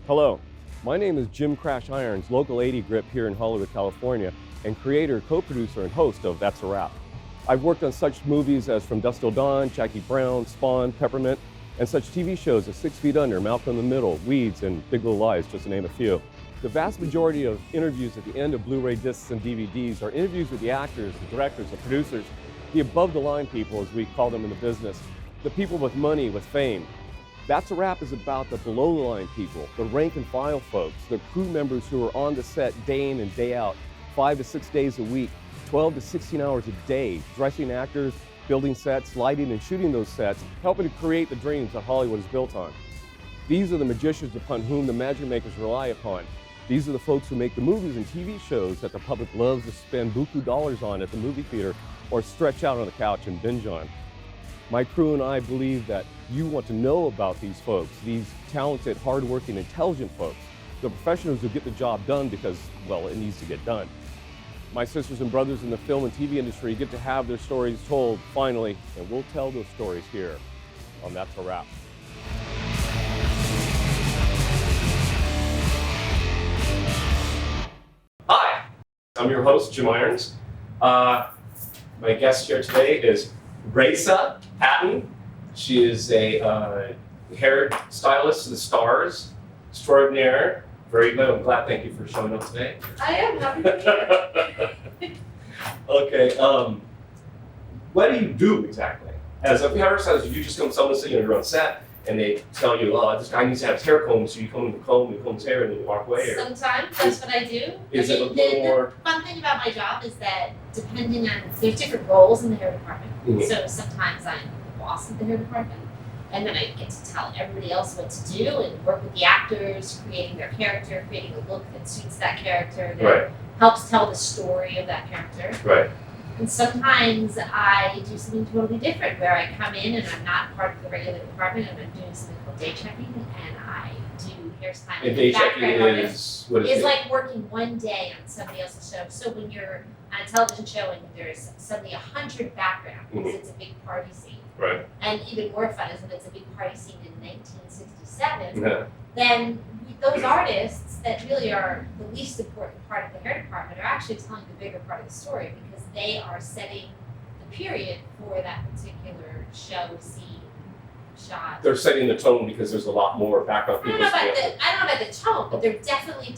Hello, my name is Jim Crash Irons, local 80 grip here in Hollywood, California, and creator, co-producer, and host of That's a Wrap. I've worked on such movies as From Dusk Till Dawn, Jackie Brown, Spawn, Peppermint, and such TV shows as 6 Feet Under, Malcolm in the Middle, Weeds, and Big Little Lies, just to name a few. The vast majority of interviews at the end of Blu-ray discs and DVDs are interviews with the actors, the directors, the producers, the above-the-line people, as we call them in the business, the people with money, with fame. That's a Wrap is about the below-the-line people, the rank-and-file folks, the crew members who are on the set day in and day out, 5 to 6 days a week, 12 to 16 hours a day, dressing actors, building sets, lighting and shooting those sets, helping to create the dreams that Hollywood is built on. These are the magicians upon whom the magic makers rely upon. These are the folks who make the movies and TV shows that the public loves to spend buku dollars on at the movie theater or stretch out on the couch and binge on. My crew and I believe that you want to know about these folks, these talented, hardworking, intelligent folks, the professionals who get the job done because, well, it needs to get done. My sisters and brothers in the film and TV industry get to have their stories told, finally, and we'll tell those stories here on That's a Wrap. Hi, I'm your host, Jim Irons. My guest here today is Raissa, Patton. She is a hair stylist to the stars, extraordinaire. Very good. I'm glad. Thank you for showing up today. I am happy to be here. Okay. What do you do exactly? As a hairstylist, you just come to someone sitting on your own set, and they tell you, "Oh, this guy needs to have his hair combed," so you come and comb his hair, and then you walk away. Or Sometimes that's what I do. is it a little the more? fun thing about my job is that depending on, there's different roles in the hair department. Mhm. So sometimes I'm the boss of the hair department, and then I get to tell everybody else what to do and work with the actors, creating their character, creating a look that suits that character, that Right. helps tell the story of that character. Right. And sometimes I do something totally different where I come in and I'm not part of the regular department and I'm doing something called day checking and I do hairstyling. And day checking background artist. is what is It's it? like working one day on somebody else's show. So when you're on a television show and there's suddenly 100 background because it's a big party scene. Right. And even more fun is when it's a big party scene in 1967, Yeah. then those artists that really are the least important part of the hair department are actually telling the bigger part of the story because they are setting the period for that particular show, scene, shot. They're setting the tone because there's a lot more background I don't people. know about the tone, but they're definitely,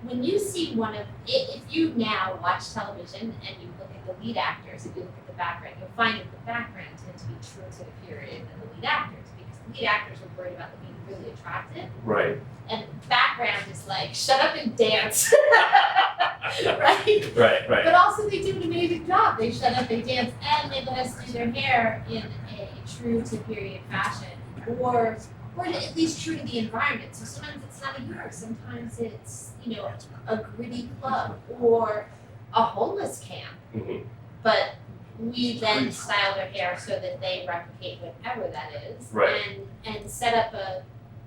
when you see if you now watch television and you look at the lead actors, if you look at the background, you'll find that the background tends to be true to the period and the lead actors because the lead actors are worried about being really attractive. Right. And background is like, shut up and dance. Right? Right. Right. But also they do an amazing job. They shut up, they dance, and they let us do their hair in a true to period fashion. Or at least true to the environment. So sometimes it's not a Europe, sometimes it's, a gritty club or a homeless camp. Mhm. But we then style their hair so that they replicate whatever that is. Right. And set up a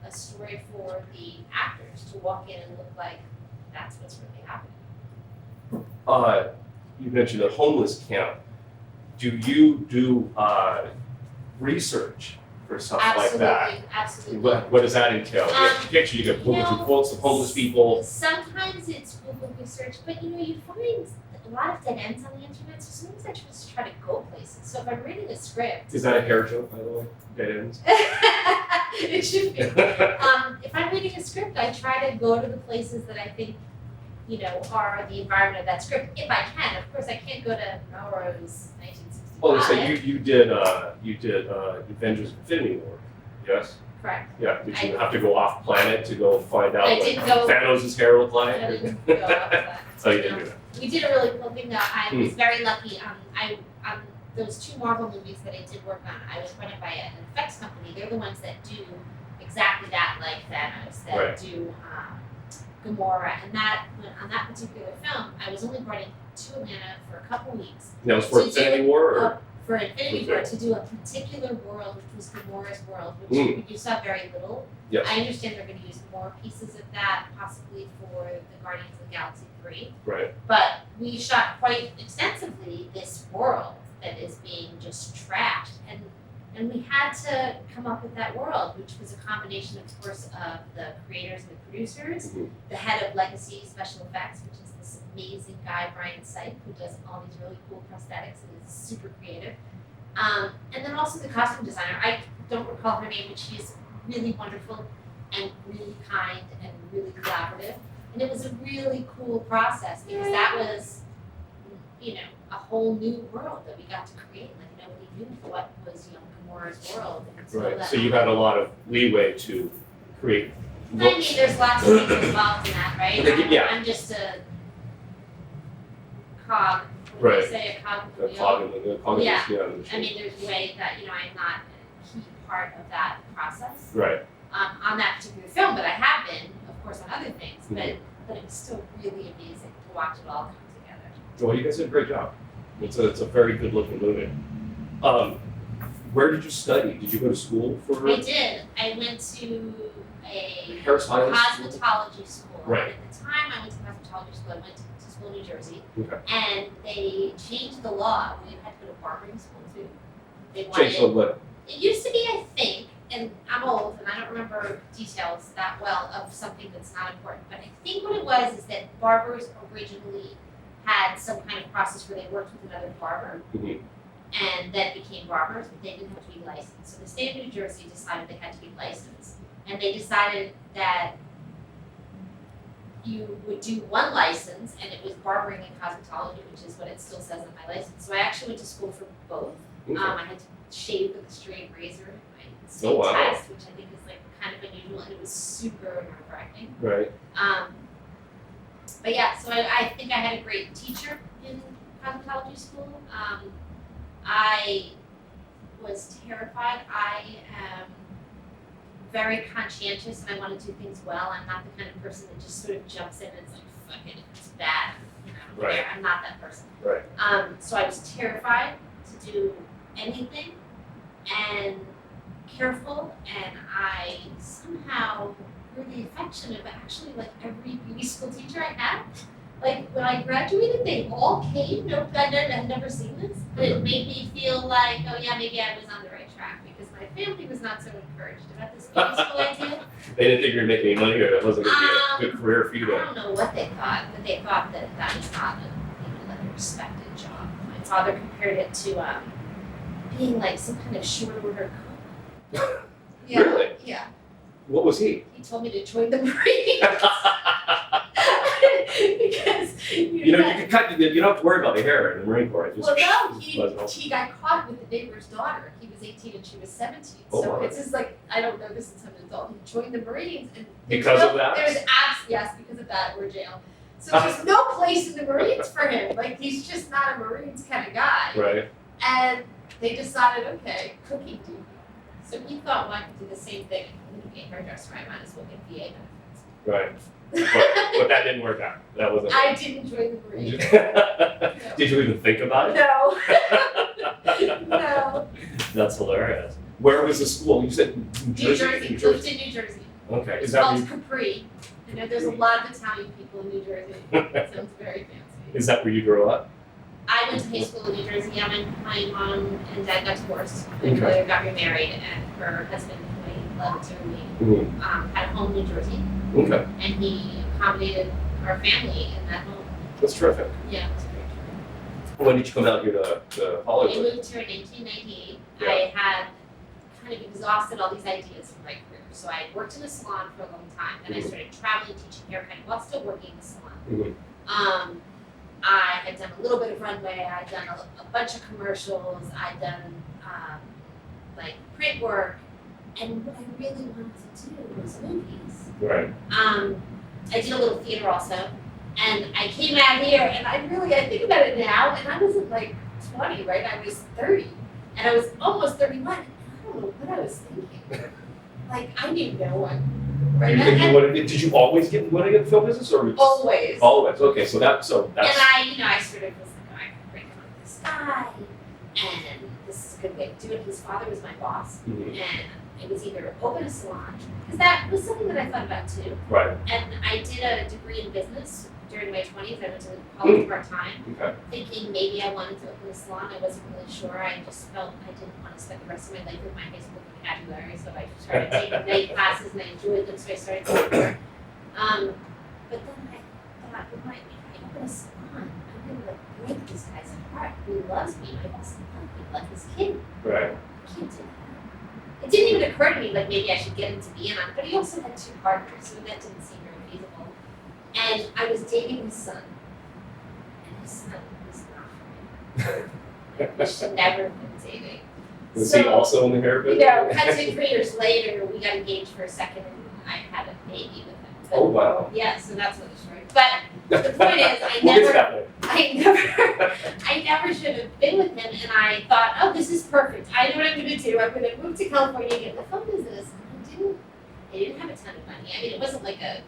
story for the actors to walk in and look like that's what's really happening. You mentioned a homeless camp. Do you do research for stuff like that? Absolutely. What does that entail? You have a picture, you get quotes of homeless people. Sometimes it's Google research, but you find a lot of dead ends on the internet, so sometimes I just try to go places. So if I'm reading a script. Is that a hair joke, by the way? Dead ends? It should be. If I'm reading a script, I try to go to the places that I think, are the environment of that script. If I can, of course, I can't go to Melrose, 1965. Oh, so you did Avengers Infinity War, yes? Correct. Yeah. Did you have to go off planet to go find out I what didn't go. Thanos' hair looked like? I didn't go off that. So you didn't do that. We did a really cool thing though. I was very lucky. Those 2 Marvel movies that I did work on, I was running by an effects company. They're the ones that do exactly that, like Thanos, that Right. do Gamora, and on that particular film, I was only brought in to Atlanta for a couple weeks. That was for To do Infinity War, or? For Infinity Okay. War, to do a particular world, which was Gamora's world, which you saw very little. Yes. I understand they're going to use more pieces of that, possibly for the Guardians of the Galaxy 3. Right. But we shot quite extensively this world that is being just trashed. And And we had to come up with that world, which was a combination, of course, of the creators and the producers, the head of Legacy Special Effects, which is this amazing guy, Brian Syke, who does all these really cool prosthetics and is super creative. And then also the costume designer. I don't recall her name, but she's really wonderful and really kind and really collaborative. And it was a really cool process because that was, you know, a whole new world that we got to create. Like nobody knew what was young Gamora's world. Right. So you had a lot of leeway to create. I mean, there's lots of things involved in that, right? I'm just a cog. What do you say, a cog in the wheel? Yeah. I mean, there's a way that, you know, I'm not a key part of that process. Right. On that particular film, but I have been, of course, on other things. But it was still really amazing to watch it all come together. Well, you guys did a great job. It's a very good looking movie. Where did you study? Did you go to school for? I did. I went to a cosmetology school. Right. And at the time I went to cosmetology school, I went to school in New Jersey. Okay. And they changed the law. We had to go to barbering school too. Changed the what? It used to be, I think, and I'm old and I don't remember details that well of something that's not important, but I think what it was is that barbers originally had some kind of process where they worked with another barber and then became barbers, but they didn't have to be licensed. So the state of New Jersey decided they had to be licensed. And they decided that you would do one license and it was barbering and cosmetology, which is what it still says on my license. So I actually went to school for both. I had to shave with a straight razor in my state test, which I think is like kind of unusual, and it was super nerve-wracking. Right. But yeah, so I think I had a great teacher in cosmetology school. I was terrified. I am very conscientious and I want to do things well. I'm not the kind of person that just sort of jumps in and is like, fuck it, if it's bad, you know, right. I'm not that person. Right. So I was terrified to do anything and careful, and I somehow grew the affection of actually like every beauty school teacher I had. Like when I graduated, they all came. No, I had never seen this, but it made me feel like, oh yeah, maybe I was on the right track because my family was not so encouraged about this beauty school idea. They didn't think you were making any money, or it wasn't going to be a good career for you. I don't know what they thought, but they thought that that was not a respected job. My father compared it to being like some kind of short order cook. Yeah. Really? Yeah. What was he? He told me to join the Marines. Because you know, you can cut. You don't have to worry about the hair in the Marine Corps. Well, no, he got caught with the neighbor's daughter. He was 18 and she was 17. Oh, so wow. it's just like, I don't know this since I'm an adult. He joined the Marines. And because of that? Yes, because of that, or jail. So there's no place in the Marines for him. Like, he's just not a Marines kind of guy. Right. And they decided, okay, cooking duty. So he thought, well, I could do the same thing. I'm going to be a hairdresser. I might as well get VA benefits. Right. But that didn't work out. That wasn't. I didn't join the Marines. No. Did you even think about it? No. No. That's hilarious. Where was the school? You said New Jersey. New Jersey. New Jersey. Okay. It's called Capri. I know there's a lot of Italian people in New Jersey. It sounds very fancy. Is that where you grew up? I went to high school in New Jersey. Yeah, my mom and dad got divorced. My mother got remarried, and her husband, who I loved dearly, had a home in New Jersey. Okay. And he accommodated our family in that home. That's terrific. Yeah, it was very terrific. When did you come out here to Hollywood? I moved here in 1998. Yeah. I had kind of exhausted all these ideas for my career. So I worked in a salon for a long time. Then I started traveling, teaching haircut while still working in the salon. I had done a little bit of runway. I'd done a bunch of commercials. I'd done like print work. And what I really wanted to do was movies. Right. I did a little theater also. And I came out here, and I think about it now, and I wasn't like 20, right? I was 30. And I was almost 31. And I don't know what I was thinking. Like, I knew no one. Right? Did you always want to get the film business, or always? Always. Okay, so that's. And I sort of was like, I can bring on this guy, and this is a good way to do it. His father was my boss, and it was either open a salon, because that was something that I thought about too. Right. And I did a degree in business during my 20s. I went to college part-time, Okay. thinking maybe I wanted to open a salon. I wasn't really sure. I just felt I didn't want to spend the rest of my life with my high school vocabulary, so I started taking night classes and I enjoyed them, so I started going there. But then I thought, if I open a salon, I'm going to like break this guy's heart who loves me. My best friend, like his kid. Right. I can't do that. It didn't even occur to me like maybe I should get him to be in on it, but he also had 2 partners, so that didn't seem very feasible. And I was dating his son, and his son was not for me. We should never have been dating. Was he also in the hair You business? know, cut to 3 years later, we got engaged for a second, and I had a baby with him. But, Oh, wow. yeah, so that's another story. But the point is, We'll get to that later. I never should have been with him, and I thought, oh, this is perfect. I know what I'm going to do. I'm going to move to California and get in the film business. And I didn't have a ton of money. I mean, it wasn't like a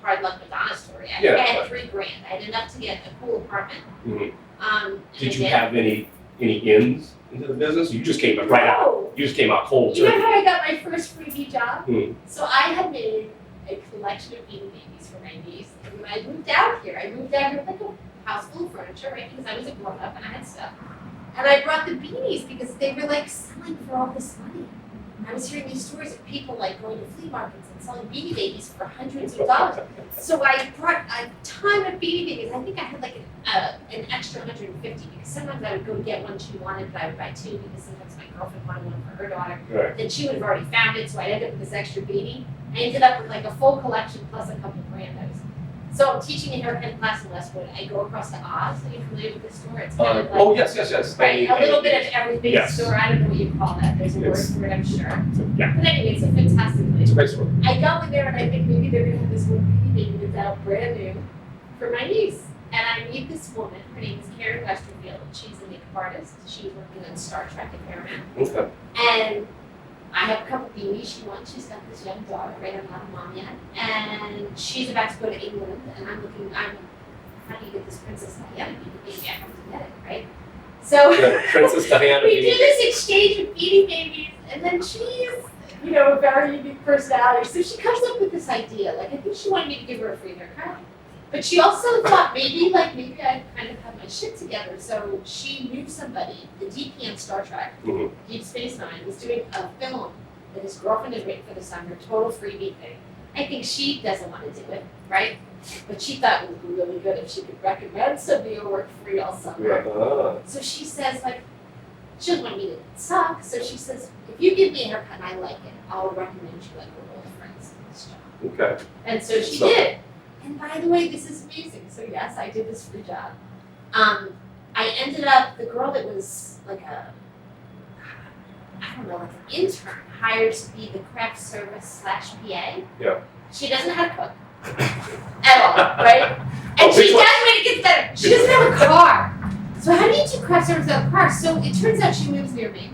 hard luck Madonna story. I think I had $3,000. I had enough to get a cool apartment. Mm-hmm. Did you have any ins into the business? You just came right out. No. You just came out cold You know turkey. how I got my first freebie job? Hmm. So I had made a collection of Beanie Babies for my niece. And when I moved out here with like a house full of furniture, right? Because I was a grown up and I had stuff. And I brought the beanies because they were like selling for all this money. I was hearing these stories of people like going to flea markets and selling Beanie Babies for hundreds of dollars. So I brought a ton of Beanie Babies. I think I had like an extra 150 because sometimes I would go get one she wanted, but I would buy 2 because sometimes my girlfriend wanted one for her daughter. Right. Then she would have already found it, so I'd end up with this extra beanie. I ended up with like a full collection plus a couple brandos. So I'm teaching a haircut class in Westwood. I go across to Oz. Are you familiar with this store? It's kind of like Oh, yes. right, a little bit of everything Yes. store. I don't know what you call that. There's a word It's- for it, I'm sure. Yeah. But anyway, it's a fantastic It's place. a great story. I go in there and I think maybe they're gonna have this one baby that's out brand new for my niece. And I meet this woman. Her name is Carrie Westerfield. She's a makeup artist. She's working on Star Trek and Paramount. Okay. And I have a couple beanies she wants. She's got this young daughter, right? I'm not a mom yet. And she's about to go to England. And how do you get this Princess Diana beanie baby? I have to get it, right? So Yeah, Princess Diana. we do this exchange of beanie babies. And then she's, you know, a very unique personality. So she comes up with this idea. Like, I think she wanted me to give her a free haircut. But she also thought maybe I kind of have my shit together. So she knew somebody, the DP on Star Trek, Mhm. Deep Space Nine, was doing a film that his girlfriend had written for the summer, total freebie thing. I think she doesn't want to do it, right? But she thought it would be really good if she could recommend somebody who worked free all summer. Ah. So she says, like, she doesn't want me to suck. So she says, if you give me a haircut and I like it, I'll recommend you like we're old friends in this job. Okay. And so she So- did. And by the way, this is amazing. So yes, I did this free job. I ended up, the girl that was like I don't know, like an intern hired to be the craft service / PA. Yeah. She doesn't know how to cook at all, right? And Oh, she which does one? when it gets better. She doesn't have a car. So how do you do craft service without a car? So it turns out she lives near me.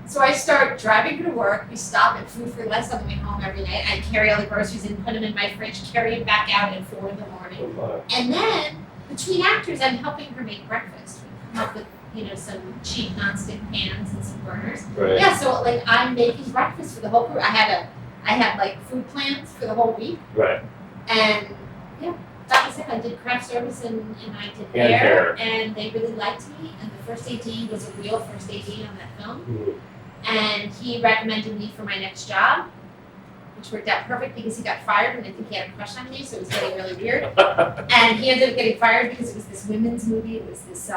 So I start driving her to work. We stop at Food for Less on the way home every night. I carry all the groceries in, put them in my fridge, carry them back out at 4 in the morning. Oh, my. And then between actors, I'm helping her make breakfast. We come up with, you know, some cheap nonstick pans and some burners. Right. Yeah, so like I'm making breakfast for the whole crew. I had like food plans for the whole week, Right. and yeah, that was it. I did craft service and I did And hair. and they really liked me. And the first AD was a real first AD on that film. Mhm. And he recommended me for my next job, which worked out perfect because he got fired and I think he had a crush on me, so it was getting really weird. And he ended up getting fired because it was this women's movie. It was this,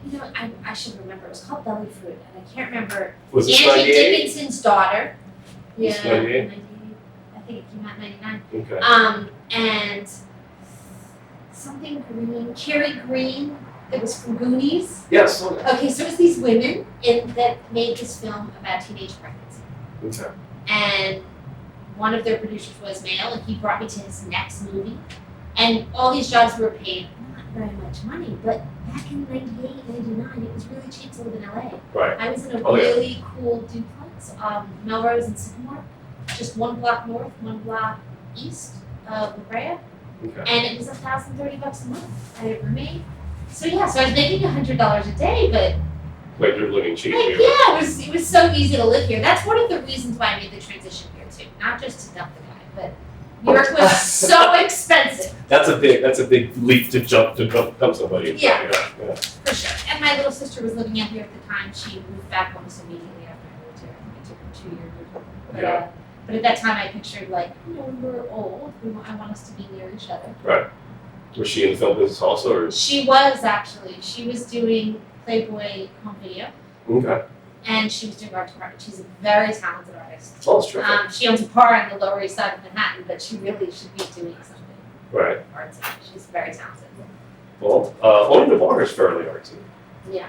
you know, I should remember. It was called Belly Fruit, and I can't remember. Was this Angie 98? Dickinson's daughter. Yeah, This 98? 98. I think it came out in 99. Okay. And something green, Carrie Green. It was from Goonies. Yes. Okay. Okay, so it was these women that made this film about teenage pregnancy. Okay. And one of their producers was male, and he brought me to his next movie. And all these jobs were paid not very much money, but back in 98, 99, it was really cheap to live in LA. Right. I was in a Oh, yeah. really cool duplex, Melrose and Sycamore, just 1 block north, 1 block east of La Brea. Okay. And it was $1,030 a month. I had a roommate. So yeah, so I was making $100 a day, but But you're living cheap. like, here. yeah, it was so easy to live here. That's one of the reasons why I made the transition here too. Not just to dump the guy, but New York was so expensive. That's a big leap to jump to become somebody. Yeah. Yeah. For sure. And my little sister was living out here at the time. She moved back almost immediately after I moved here. It took her 2 years to move. But at that time, I pictured like, we're old. I want us to be near each other. Right. Was she in the film business also, or? She was actually. She was doing Playboy home video. Okay. And she was doing art department. She's a very talented artist. Oh, that's terrific. She owns a bar on the Lower East Side of Manhattan, but she really should be doing something Right. artsy. She's very talented. Well, owning a bar is fairly artsy. Yeah.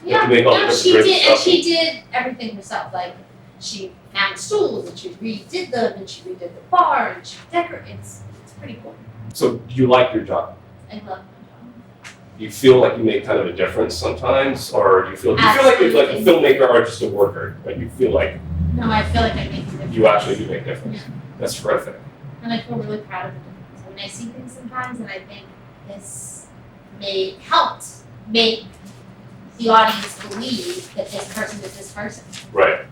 Yeah. No, she did, and she did everything herself. Like she found stools, and she redid them, and she redid the bar, and she decorated. It's pretty cool. So you like your job? I love my job. Do you feel like you make kind of a difference sometimes, or do you feel like you're like a filmmaker or just a worker? Like you feel like No, I feel like I make a difference. you actually do make a difference. Yeah. That's terrific. And I feel really proud of the difference. When I see things sometimes, and I think this helped make the audience believe that this person is this person. Right.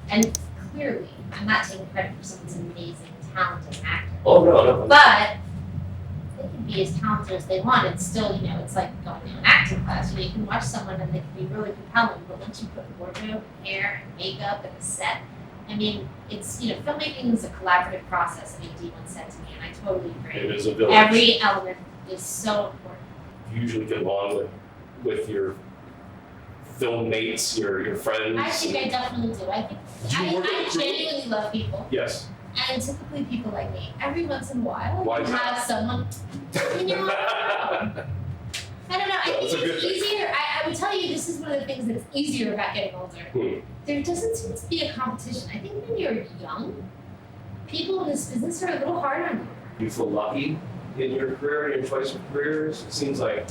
And clearly, I'm not taking credit for someone's amazing, talented actor. Oh no. But they can be as talented as they want. It's still, it's like going to an acting class. You can watch someone and they can be really compelling, but once you put wardrobe, hair, and makeup, and a set, I mean, it's, filmmaking is a collaborative process, AD once said to me, and I totally agree. It is a village. Every element is so important. You usually get along with your film mates, your friends. I think I definitely do. I genuinely love people. Yes. And typically people like me, every once in a while, Why you is have someone in your life. I don't know, I think it's easier. I would tell you this is one of the things that's easier about getting older. There doesn't seem to be a competition. I think when you're young, people in this business are a little hard on you. You feel lucky in your career, in your choice of careers? It seems like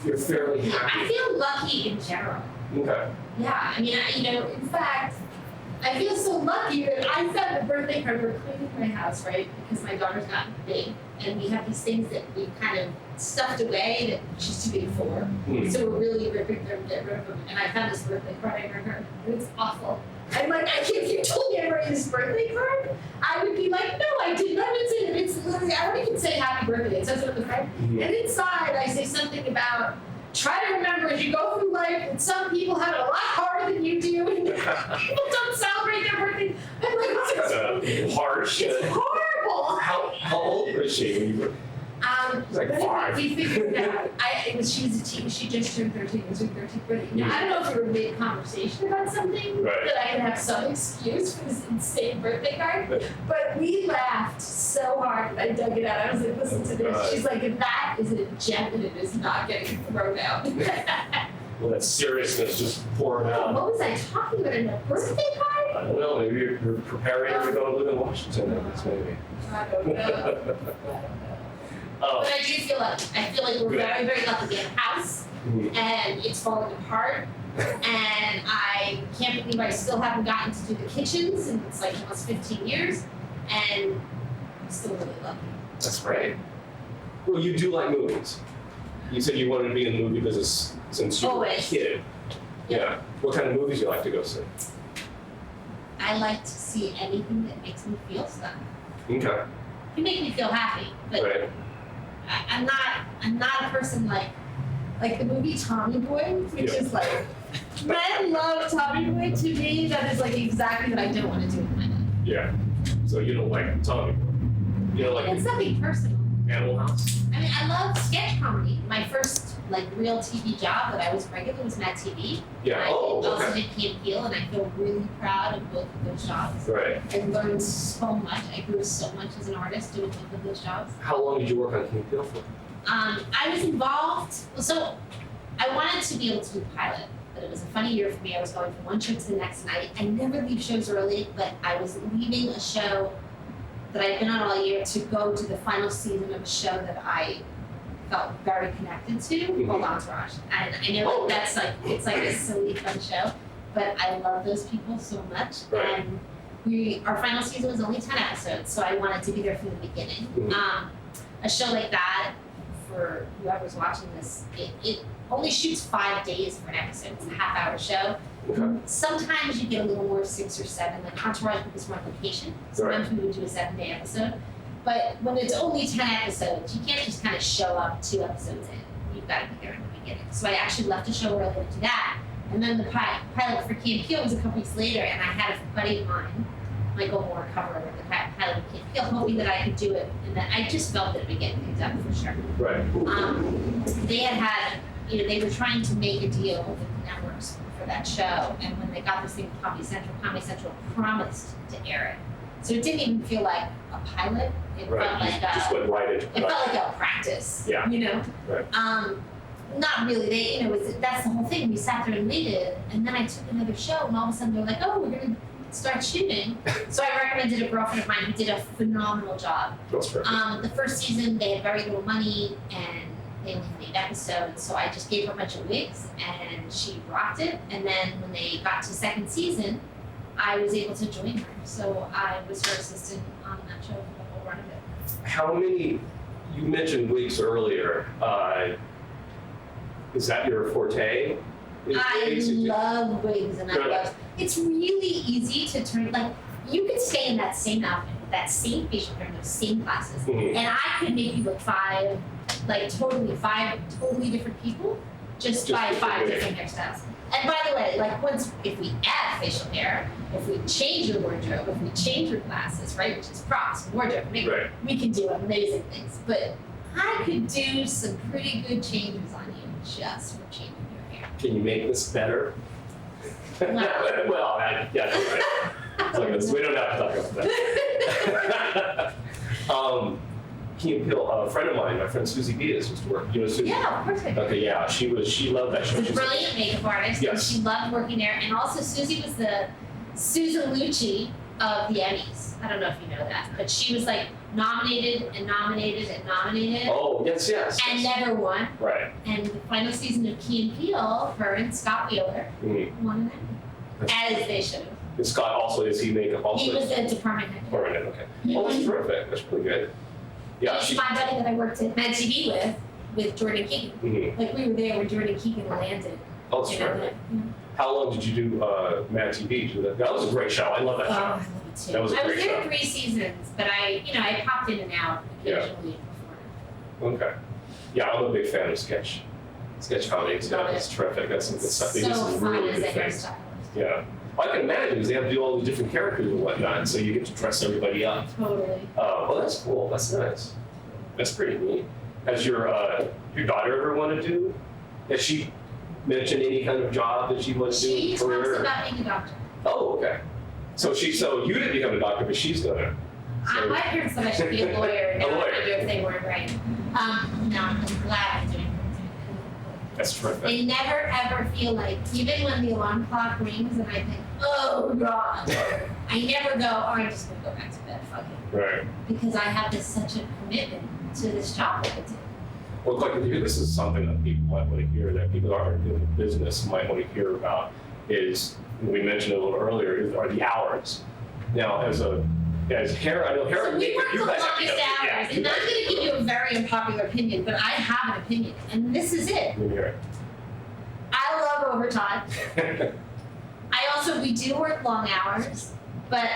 you're fairly happy. I feel lucky in general. Okay. Yeah, I mean, in fact, I feel so lucky that I found a birthday card. We're cleaning my house, right? Because my daughter's gotten big, and we have these things that we kind of stuffed away that she's too big for. So we're really ripping them, get rid of them. And I found this birthday card I wrote her, and it's awful. I'm like, if you told me I wrote this birthday card, I would be like, no, I didn't. I would say that it's literally, I don't even say happy birthday. It says it on the front. And inside, I say something about, try to remember as you go through life that some people have it a lot harder than you do, and people don't celebrate their birthday. I'm like, It's kind of harsh. It's horrible. How old was she when you were? Like 5. We figured it out. She was a teen. She just turned 13. It was her 13th birthday. Now, I don't know if we were mid-conversation about something that I could have some excuse for this insane birthday card, but we laughed so hard when I dug it out. I was like, listen to this. She's like, that is a gem and it is not getting thrown out. Well, that seriousness just pouring out. What was I talking about in a birthday card? I don't know. Maybe you're preparing to go live in Washington. Maybe. I don't know. But I do feel like we're very, very lucky. We have a house, and it's falling apart, and I can't believe I still haven't gotten to do the kitchens, and it's like almost 15 years, and I'm still really lucky. That's great. Well, you do like movies. You said you wanted to be in the movie business since you were a kid. Yeah. What kind of movies do you like to go see? I like to see anything that makes me feel stuff. Okay. It can make me feel happy, but I'm not a person like the movie Tommy Boy, which is like, men love Tommy Boy. To me, that is like exactly what I don't want to do with my life. Yeah. So you don't like Tommy Boy? You don't like? It's nothing personal. Animal House? I mean, I love sketch comedy. My first real TV job that I was regular was Mad TV. Yeah. I also did Key and Peele, and I feel really proud of both of those jobs. Right. I learned so much. I grew so much as an artist doing both of those jobs. How long did you work on Key and Peele for? I was involved. So I wanted to be able to do pilot, but it was a funny year for me. I was going from one show to the next, and I never leave shows early, but I was leaving a show that I'd been on all year to go to the final season of a show that I felt very connected to, called Entourage. And I know that's it's like a silly, fun show, but I love those people so much. Right. And our final season was only 10 episodes, so I wanted to be there from the beginning. A show like that, for whoever's watching this, it only shoots 5 days for an episode. It's a half-hour show. Okay. Sometimes you get a little more 6 or 7. Like Entourage was more on location. Sometimes we would do a 7-day episode. but when it's only 10 episodes, you can't just kind of show up 2 episodes in. You've got to be there in the beginning. So I actually left the show early to do that. And then the pilot for Key and Peele was a couple weeks later, and I had a buddy of mine, Michael Moore, cover the pilot of Key and Peele, hoping that I could do it. And that I just felt that it would get picked up for sure. Right. They had, they were trying to make a deal with the networks for that show. And when they got this thing with Comedy Central promised to air it. So it didn't even feel like a pilot. It felt like just went right into it felt like a practice. Yeah. Right. Not really. They, that's the whole thing. We sat there and waited, and then I took another show, and all of a sudden they're like, "Oh, we're gonna start shooting." So I recommended a girlfriend of mine who did a phenomenal job. That's perfect. The first season they had very little money, and they only had 8 episodes, so I just gave her a bunch of wigs, and she rocked it. And then when they got to second season, I was able to join her. So I was her assistant on that show for the whole run of it. How many? You mentioned wigs earlier. Is that your forte? I love wigs, and I love. It's really easy to turn, like, you could stay in that same outfit, that same facial hair, those same glasses, and I could make you look 5 totally different people just by 5 different hairstyles. And by the way, like, if we add facial hair, if we change your wardrobe, if we change your glasses, right, which is props, wardrobe, makeup, we can do amazing things. But I could do some pretty good changes on you just for changing your hair. Can you make this better? Well, yeah, that's right. So we don't have to talk about that. Key and Peele, a friend of mine, my friend Susie Diaz, used to work. You know Susie? Yeah, of course I do. Okay, yeah, she loved that show. She's a brilliant makeup artist, and she loved working there. And also, Susie was the Susan Lucci of the Emmys. I don't know if you know that, but she was like nominated and nominated and nominated. Oh, yes. And never won. Right. And the final season of Key and Peele, her and Scott Wheeler won an Emmy, as they should have. And Scott also, is he makeup also? He was the department head. Department head, okay. Oh, that's terrific. That's really good. Yeah, she's my buddy that I worked at Mad TV with Jordan Keegan. Like, we were there when Jordan Keegan landed. Oh, that's terrific. How long did you do Mad TV? That was a great show. I love that show. Oh, I love it too. That was a great show. I was there 3 seasons, but I popped in and out occasionally before. Okay. Yeah, I'm a big fan of sketch comedy. It's terrific. That's some good stuff. So fun as a hairstylist. Yeah. Well, I can imagine because they have to do all these different characters and whatnot, so you get to dress everybody up. Totally. Well, that's cool. That's nice. That's pretty neat. Has your daughter ever wanted to do? Has she mentioned any kind of job that she wants to do? She talks about being a doctor. Oh, okay. So you didn't become a doctor, but she's gonna. So. My parents thought I should be a lawyer. A lawyer. I wonder if they weren't right. No, I'm glad I'm doing it. That's terrific. They never ever feel like, even when the alarm clock rings and I think, oh God, I never go, oh, I'm just gonna go back to bed, fuck it. Right. Because I have such a commitment to this job that I do. Well, like, this is something that people might want to hear, that people that aren't doing business might want to hear about, is, we mentioned a little earlier, are the hours. Now, as hair, I know hair. So we work the longest hours, yeah, and I'm going to give you a very unpopular opinion, but I have an opinion, and this is it. I love overtime. We do work long hours, but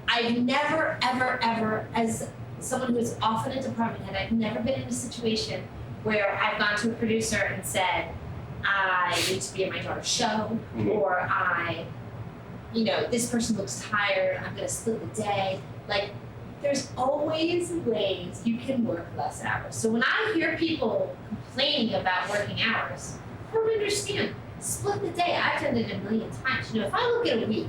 I've never, ever, ever, as someone who is often a department head, I've never been in a situation where I've gone to a producer and said, I need to be in my daughter's show, or this person looks tired, I'm gonna split the day. Like, there's always ways you can work less hours. So when I hear people complaining about working hours, I don't understand. Split the day. I've done it a million times. If I look at a week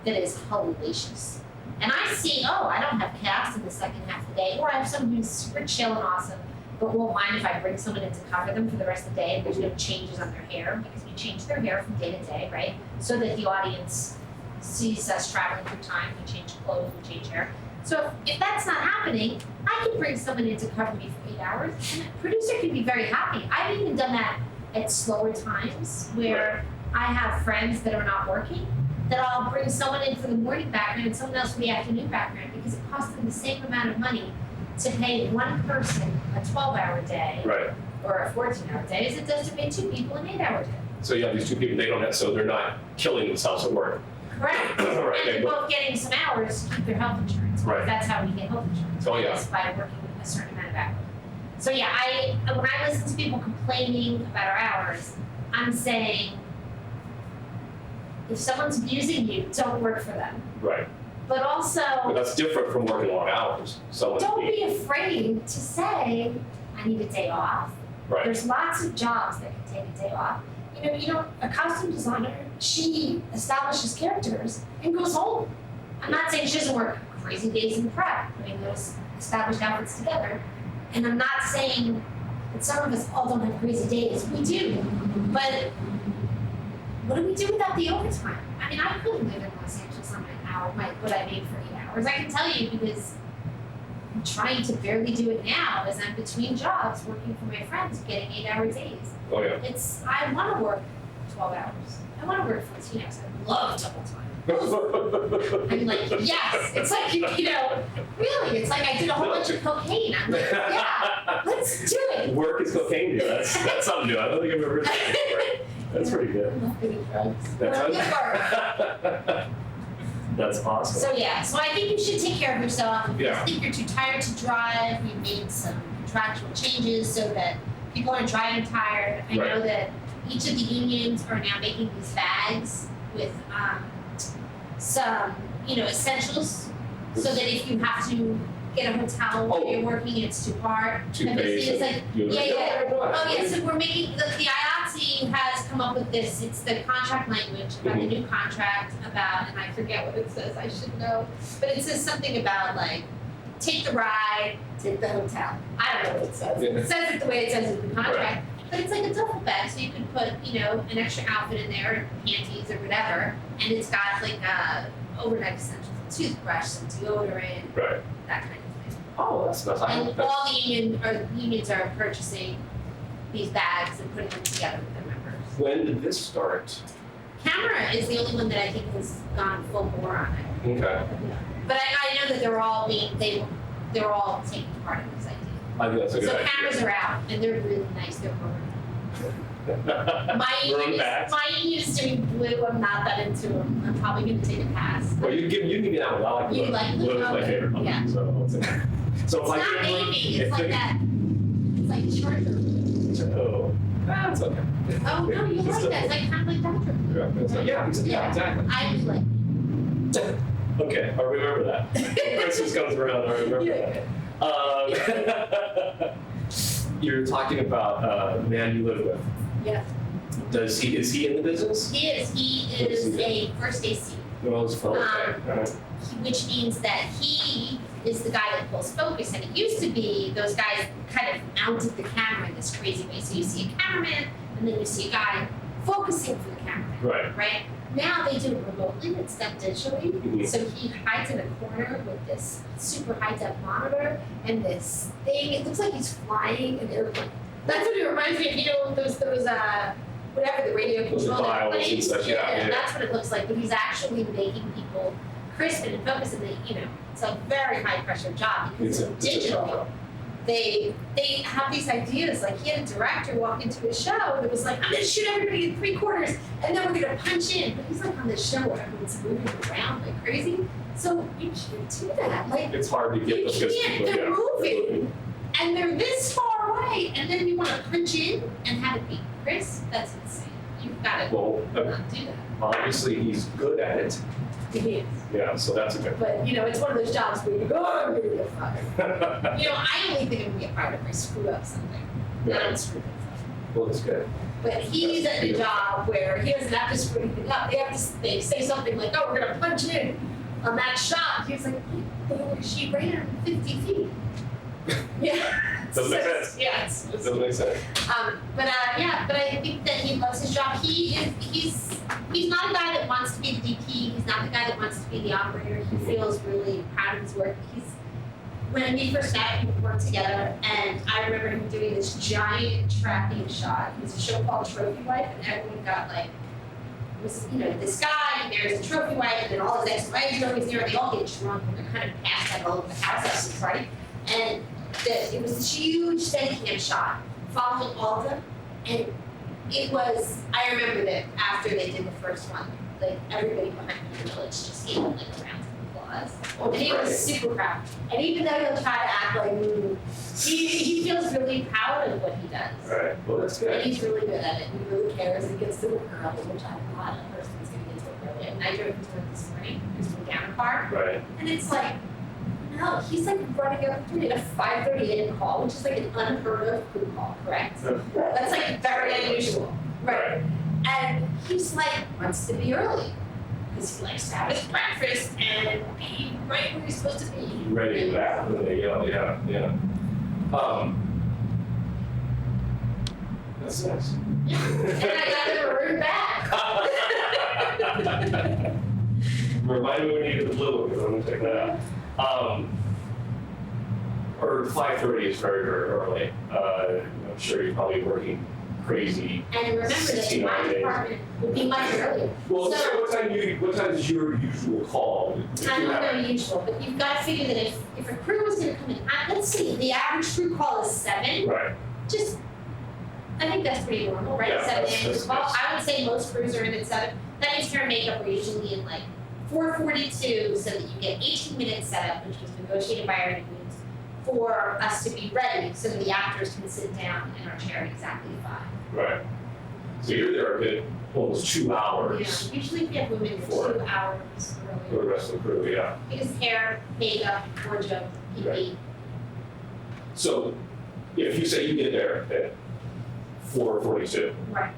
that is hellacious, and I see, I don't have cast in the second half of the day, or I have someone who's super chill and awesome, but won't mind if I bring someone in to cover them for the rest of the day and there's no changes on their hair, because we change their hair from day to day, right? So that the audience sees us traveling through time, we change clothes, we change hair. So if that's not happening, I can bring someone in to cover me for 8 hours, and the producer can be very happy. I've even done that at slower times where I have friends that are not working, that I'll bring someone in for the morning background and someone else for the afternoon background, because it costs them the same amount of money to pay one person a 12-hour day or a 14-hour day as it does to pay 2 people an 8-hour day. So you have these 2 people, so they're not killing themselves at work. Correct. And they're both getting some hours to keep their health insurance. Right. That's how we get health insurance. Oh, yeah. Is by working with a certain amount of hours. So yeah, when I listen to people complaining about our hours, I'm saying, if someone's abusing you, don't work for them. Right. But also, But that's different from working long hours. don't be afraid to say, I need a day off. Right. There's lots of jobs that can take a day off. A costume designer, she establishes characters and goes home. I'm not saying she doesn't work crazy days in prep, putting those established outfits together. And I'm not saying that some of us all don't have crazy days. We do. But what do we do without the overtime? I mean, I couldn't live in Los Angeles on what I made for 8 hours. I can tell you because I'm trying to barely do it now as I'm between jobs working for my friends, getting 8-hour days. Oh, yeah. I want to work 12 hours. I want to work 14 hours. I love double time. I'm like, yes. It's like, really, it's like I did a whole bunch of cocaine. I'm like, yeah, let's do it. Work is cocaine, dude. That's something new. I don't think I've ever heard that before. That's pretty good. I love doing drugs. That's That's awesome. So I think you should take care of yourself. If Yeah. you think you're too tired to drive, we made some contractual changes so that people aren't driving tired. I know that each of the unions are now making these bags with some, essentials, so that if you have to get a hotel while you're working, it's too hard. Toothpaste. It's like, so we're making the IATSE has come up with this. It's the contract language about the new contract about, and I forget what it says. I should know, but it says something about like take the ride, take the hotel. I don't know what it says. Yeah. It says it the way it says it in the contract. But it's like a duffel bag, so you can put, an extra outfit in there, panties or whatever, and it's got like overnight essentials, a toothbrush, some deodorant, that kind of thing. Oh, that's nice. And all the unions are purchasing these bags and putting them together with their members. When did this start? Camera is the only one that I think has gone full bore on it. Okay. But I know that they're all taking part in this idea. I think that's a good So idea. cameras are out, and they're really nice. They're rubber. My union is doing blue. I'm not that into them. I'm probably going to take a pass. Well, you can give me that one. I like blue. You like blue? Blue is my favorite color. Yeah. So It's not navy. It's like that. It's like charger. Oh, that's okay. Oh no, you like that? It's like kind of like Dr. Yeah, exactly. I would like. Okay, I'll remember that. Christmas comes around, I remember that. You're talking about the man you live with. Yeah. Is he in the business? He is. He is a first AC. Well, it's fun. Which means that he is the guy that pulls focus, and it used to be those guys kind of mounted the camera in this crazy way. So you see a cameraman, and then you see a guy focusing for the cameraman. Right? Now they do it remotely, it's done digitally. Mm-hmm. So he hides in a corner with this super high-def monitor and this thing. It looks like he's flying an airplane. That's what it reminds me of, those whatever the radio controlled airplanes. That's what it looks like. But he's actually making people crisp and focus, and it's a very high-pressure job because it's digital. They have these ideas, like he had a director walk into his show that was like, I'm gonna shoot everybody in 3/4 and then we're gonna punch in. But he's like on this show where everyone's moving around like crazy. So you can't do that. Like it's hard to get those people. They're moving and they're this far away, and then you wanna punch in and have it be crisp? That's insane. You've gotta not do that. Obviously he's good at it. He is. Yeah, so that's a good. But it's one of those jobs where you go, oh, I'm gonna get fired. I only think I'm gonna get fired if I screw up something. I don't screw things up. Well, that's good. But he's at a job where he doesn't have to screw anything up. They say something like, oh, we're gonna punch in on that shot. He was like, she ran 50 feet. Yeah. Doesn't make sense. Yeah. Doesn't make sense. But I think that he loves his job. He's not a guy that wants to be the DP. He's not the guy that wants to be the operator. He feels really proud of his work. When we first met, we worked together, and I remember him doing this giant tracking shot. It was a show called Trophy Wife, and everyone got like, this guy, there's a trophy wife, and then all his ex-wives are always there, and they all get drunk, and they're kind of passed out all over the house after the party. And it was this huge Steadicam shot following all of them, and I remember that after they did the first one, like everybody behind me in the village just gave them like a round of applause. was. And he was super proud. And even though he'll try to act like, he feels really proud of what he does. Right. Well, that's And good. he's really good at it. He really cares and gets to work early, which I'm glad a person's going to get to work early. And I drove him to work this morning. He was going down a car. Right. And it's like, no, he's like running up to me at a 5:30 a.m. call, which is like an unheard of crew call, correct? That's like very unusual. Right. And he's like, wants to be early. Because he likes to have his breakfast and be right where he's supposed to be. Ready for that. Yeah. That's nice. And I got the maroon back. Remind me when you get the blue one, because I'm gonna check that out. Or 5:30 is very, very early. I'm sure you're probably working crazy. And remember that 16 my days. department would be much earlier. Well, So- so what time is your usual call? I don't know usual, but you've got to figure that if a crew was going to come in, let's see, the average crew call is 7. Right. I think that's pretty normal, right? Yeah, 7 that's- a.m. that's to 12. nice. I would say most crews are in at 7. That means hair and makeup are usually in like 4:42, so that you get 18 minutes set up, which was negotiated by our unions, for us to be ready, so that the actors can sit down in our chair at exactly 5. Right. So you're there a good, almost 2 hours Yeah, usually we have women For- 2 hours for the earlier. rest of the crew, yeah. Because hair, makeup, wardrobe, PP. Right. So if you say you get there at 4:42, Right.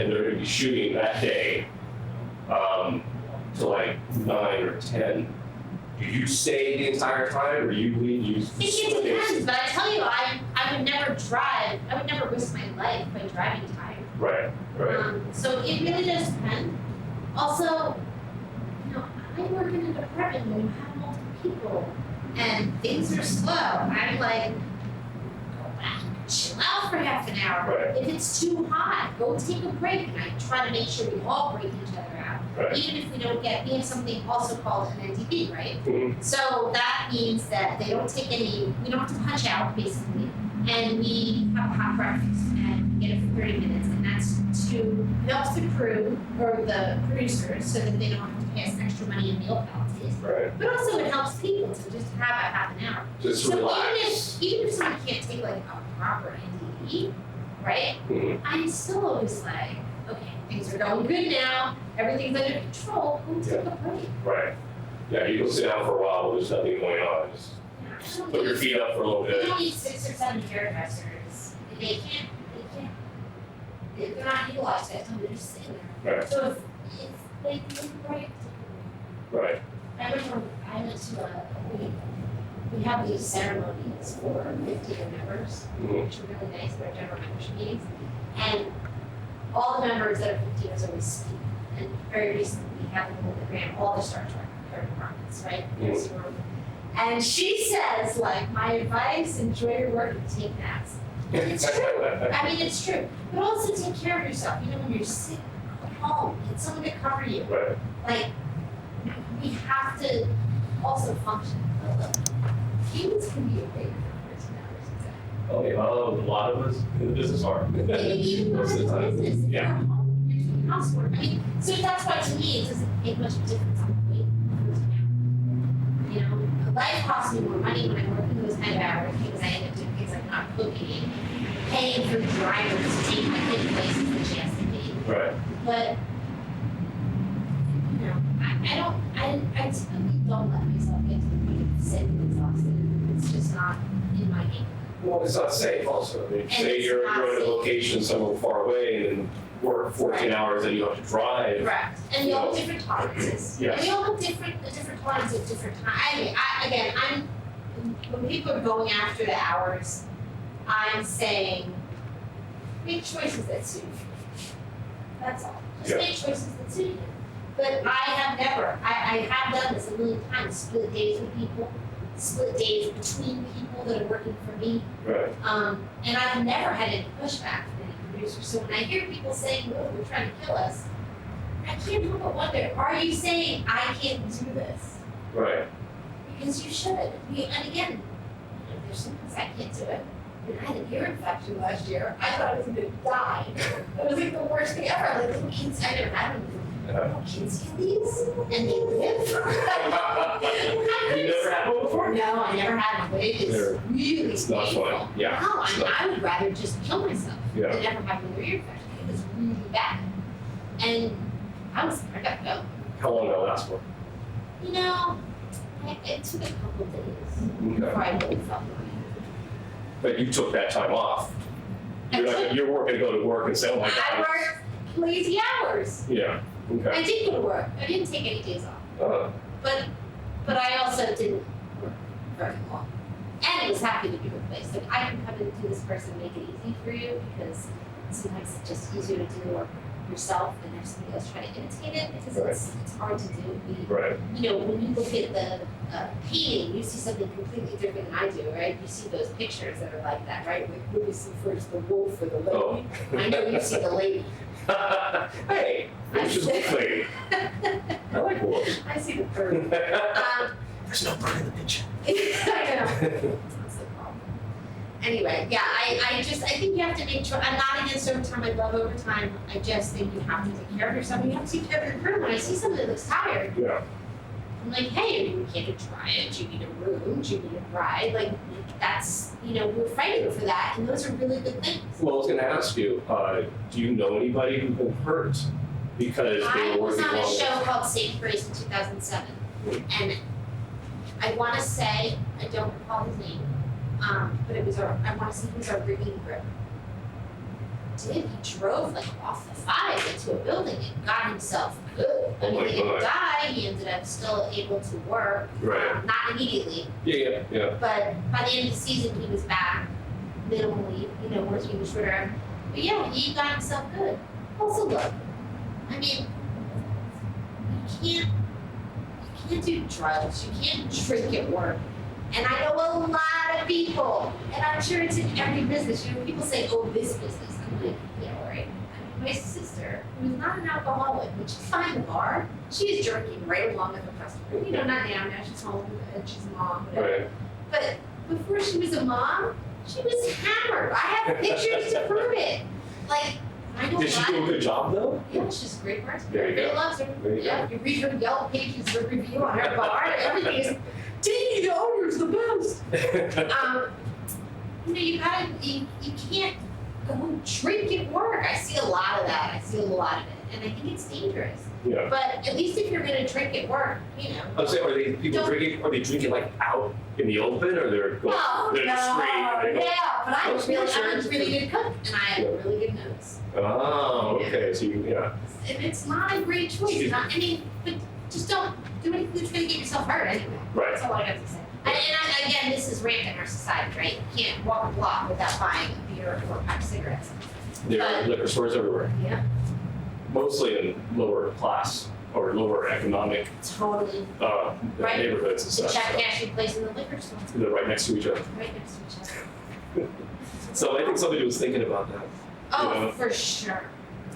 and they're gonna be shooting that day, to like 9 or 10, do you stay the entire time, or you leave, It depends, but I tell you, I would never drive, I would never risk my life by driving tired. Right, right, So it really does depend. Also, I work in a department where you have multiple people and things are slow. I'm like, go back, chill out for half an hour. Right. If it's too hot, go take a break. And I try to make sure we all break each other out. right. Even if we don't we have something also called an NDB, right? Mhm. So that means that they don't take we don't have to punch out basically, and we have a hot breakfast and we get it for 30 minutes, and that's to help the crew or the producers so that they don't have to pay us extra money in meal penalties. Right, But also it helps people to just have a half an hour. just So relax. even if someone can't take like a proper NDB, right? Mhm. I'm still always like, okay, things are going good now, everything's under control, go take a break. Right. Yeah, you can sit down for a while, there's nothing going on, just I don't put your need- feet up for a little We bit. don't need 6 or 7 hairdressers. They can't, they're not utilized at time, they're just sitting there. Right, So if they take a break, right, I remember I went to we have these ceremonies for 50-year members, Mhm. which are really nice, they're general membership meetings. And all the members that are 50 years always speak. And very recently, we had them in the grant, all the Star Trek hair departments, right? Nursing room. And she says, like, my advice, enjoy your work and take naps. It's true. I mean, it's true. But also take care of yourself. You know, when you're sick, go home, get someone to cover you. Right, Like, we have to also function. Humans can be awake for 14 hours a day. oh, yeah, well, a lot of us in the business are. Even Most of the though time. it's business, Yeah. you're at home, you're doing housework. I mean, so that's why to me it doesn't make much of a difference on the weight. You know, life costs me more money when I'm working those kind of hours because I end up doing things like not cooking, paying for drivers to take my kid places that she has to be. Right, But you know, I typically don't let myself get to the point of sick and exhausted. It's just not in my game. well, it's not safe also, I mean, say it's you're not going to a safe. location somewhere far away and then work 14 Right. hours and you have to drive. Correct. And we all have different tolerances. Yes. And we all have different tolerances at different times. When people are going after the hours, I'm saying, make choices that suit you. That's all. Just Yeah. make choices that suit you. But I have done this a million times, split days with people, split days between people that are working for me. Right, And I've never had any pushback from any producer. So when I hear people saying, "Oh, we're trying to kill us," I can't help but wonder: are you saying I can't do this? right, Because you should. And again, there's some things I can't do it. I had an ear infection last year. I thought I was going to die. It was like the worst thing ever. Like little kids, I don't know. kids get these and they live. You never had one before? No, I never had one, but it is really It's not painful. fun. Yeah. No, It's not. I would rather just kill myself Yeah. than ever have another ear infection. It was really bad. And I got to go. How long did that last for? You know, it took a couple days before I really felt it. But you took that time off. You're working to go to work and say, oh my I God. worked lazy hours. Yeah. I Okay. did go to work. I didn't take any days off. But I also didn't work very long. And was happy to be replaced. Like, I can come into this person and make it easy for you because sometimes it's just easier to do work yourself and have somebody else try to imitate it because it's hard to do. Right. You know, when you look at the painting, you see something completely different than I do, right? You see those pictures that are like that, right? Like, who do you see first, the wolf or the lady? Oh. I know you see the lady. Hey, it's just wolf lady. I like wolves. I see the bird. There's no bird in the picture. I know. That's the problem. Anyway, yeah, I think you have to make sure. I'm not against overtime. I love overtime. I just think you have to take care of yourself. You have to take care of your crew. When I see somebody that looks tired, Yeah. I'm like, hey, you can't try it. Do you need a room? Do you need a ride? Like, that's, you know, we're fighting for that, and those are really good things. Well, I was going to ask you, do you know anybody who's been hurt because they I were was working on a long? show called Safe Grace in 2007, and I want to say, I don't recall his name, but it was I want to say he was our rigging grip. He drove like off the 5 into a building and got himself good. I mean, he didn't die. He ended up still able to work, Right. not immediately, Yeah. but by the end of the season he was back minimally, you know, working the shorter. But yeah, he got himself good. Also, look, I mean, you can't do drugs. You can't drink at work. And I know a lot of people, and I'm sure it's in every business. You know, people say, "Oh, this business." I'm like, yeah, all right. I mean, my sister, who's not an alcoholic, but she's fine in the bar, she is drinking right along with the customer. You know, not now. Now she's home and she's a mom, whatever. Right. But before she was a mom, she was hammered. I have pictures to prove it. Like, I know Did a she lot do a of good job though? yeah, she's a great person. There you Everybody go. loves her. There you Yeah, you read her Yelp pages, her review on her bar, everything is, Dee, the owner's the best. You know, you can't go drink at work. I see a lot of that. I see a lot of it. And I think it's dangerous. Yeah. But at least if you're gonna drink at work, you know. I was saying, are they people Don't- drinking? Are they drinking like out in the open, or they're going? No, they're straight. They go, yeah, but I'm Those a pictures. really good cook and I have really good nose. Oh, okay. So yeah. And it's not a great choice. I mean, but just don't do anything that's gonna get yourself hurt anyway. Right. That's all I got to say. Again, this is rampant in our society, right? You can't walk a block without buying a beer or a pack of cigarettes. There are liquor stores everywhere, Yeah, mostly in lower class or lower economic totally. Right. neighborhoods and The such. check cashing place in the liquor store, They're right next to each other. right next to each other. So I think somebody was thinking about that. Oh, You know? for sure.